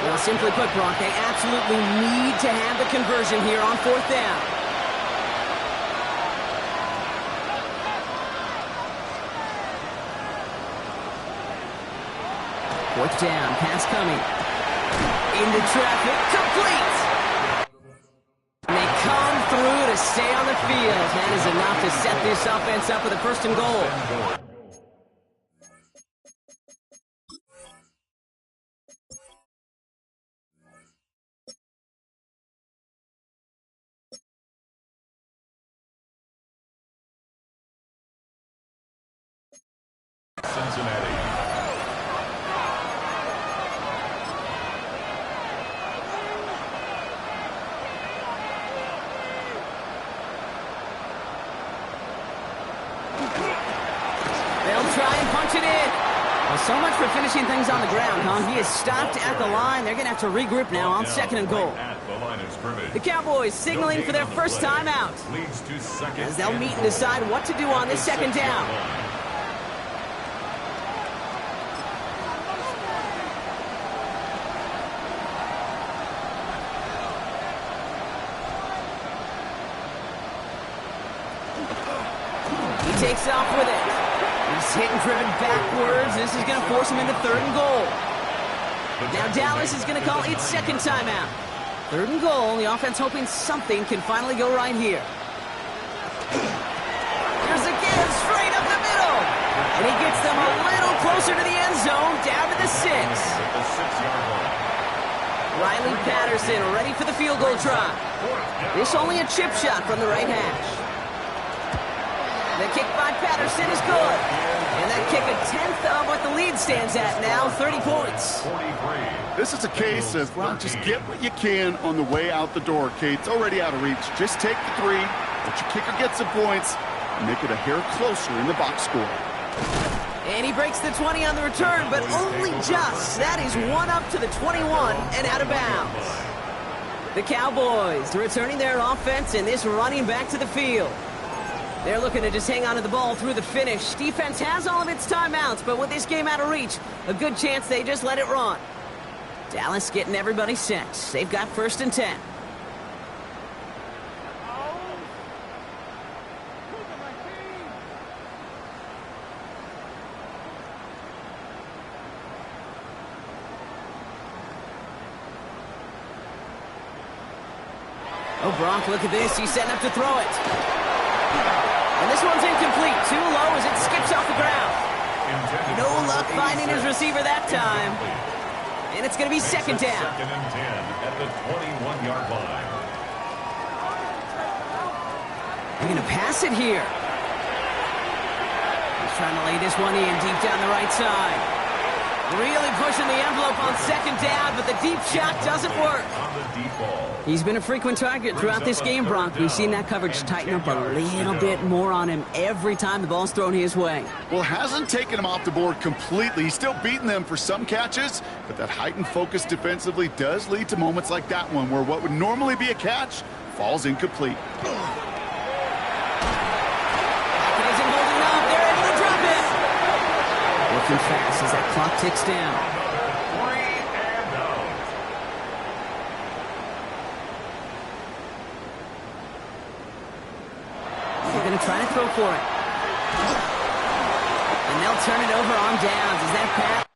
Well, simply put, Brock, they absolutely need to have the conversion here on 4th down. Fourth down, pass coming. Into traffic, complete! And they come through to stay on the field. That is enough to set this offense up with a 1st and goal. Cincinnati. They'll try and punch it in. Well, so much for finishing things on the ground, huh? He is stopped at the line. They're going to have to regroup now on 2nd and goal. At the line of scrimmage. The Cowboys signaling for their first time out. Leads to 2nd As they'll meet and decide what to do on this 2nd down. He takes off with it. He's hit and driven backwards. This is going to force him into 3rd and goal. Now Dallas is going to call its 2nd timeout. 3rd and goal. The offense hoping something can finally go right here. Here's a give straight up the middle. And he gets them a little closer to the end zone, down to the 6. At the 6-yard line. Riley Patterson ready for the field goal try. This only a chip shot from the right hash. The kick by Patterson is good. And that kick a 10th of what the lead stands at now, 30 points. 43. This is a case of, well, just get what you can on the way out the door, Kate. It's already out of reach. Just take the 3, let your kicker get some points, and make it a hair closer in the box score. And he breaks the 20 on the return, but only just. That is one up to the 21 and out of bounds. The Cowboys returning their offense, and this running back to the field. They're looking to just hang on to the ball through the finish. Defense has all of its timeouts, but with this game out of reach, a good chance they just let it run. Dallas getting everybody set. They've got 1st and 10. Oh, Brock, look at this. He's setting up to throw it. And this one's incomplete. Too low as it skips off the ground. No luck finding his receiver that time. And it's going to be 2nd down. 2nd and 10 at the 21-yard line. They're going to pass it here. He's trying to lay this one in deep down the right side. Really pushing the envelope on 2nd down, but the deep shot doesn't work. He's been a frequent target throughout this game, Bronk. We've seen that coverage tighten up a little bit more on him every time the ball's thrown his way. Well, hasn't taken him off the board completely. He's still beating them for some catches, but that heightened focus defensively does lead to moments like that one where what would normally be a catch falls incomplete. It isn't holding up. They're able to drop it. Looking fast as that clock ticks down. They're going to try to throw for it. And they'll turn it over on downs as that pass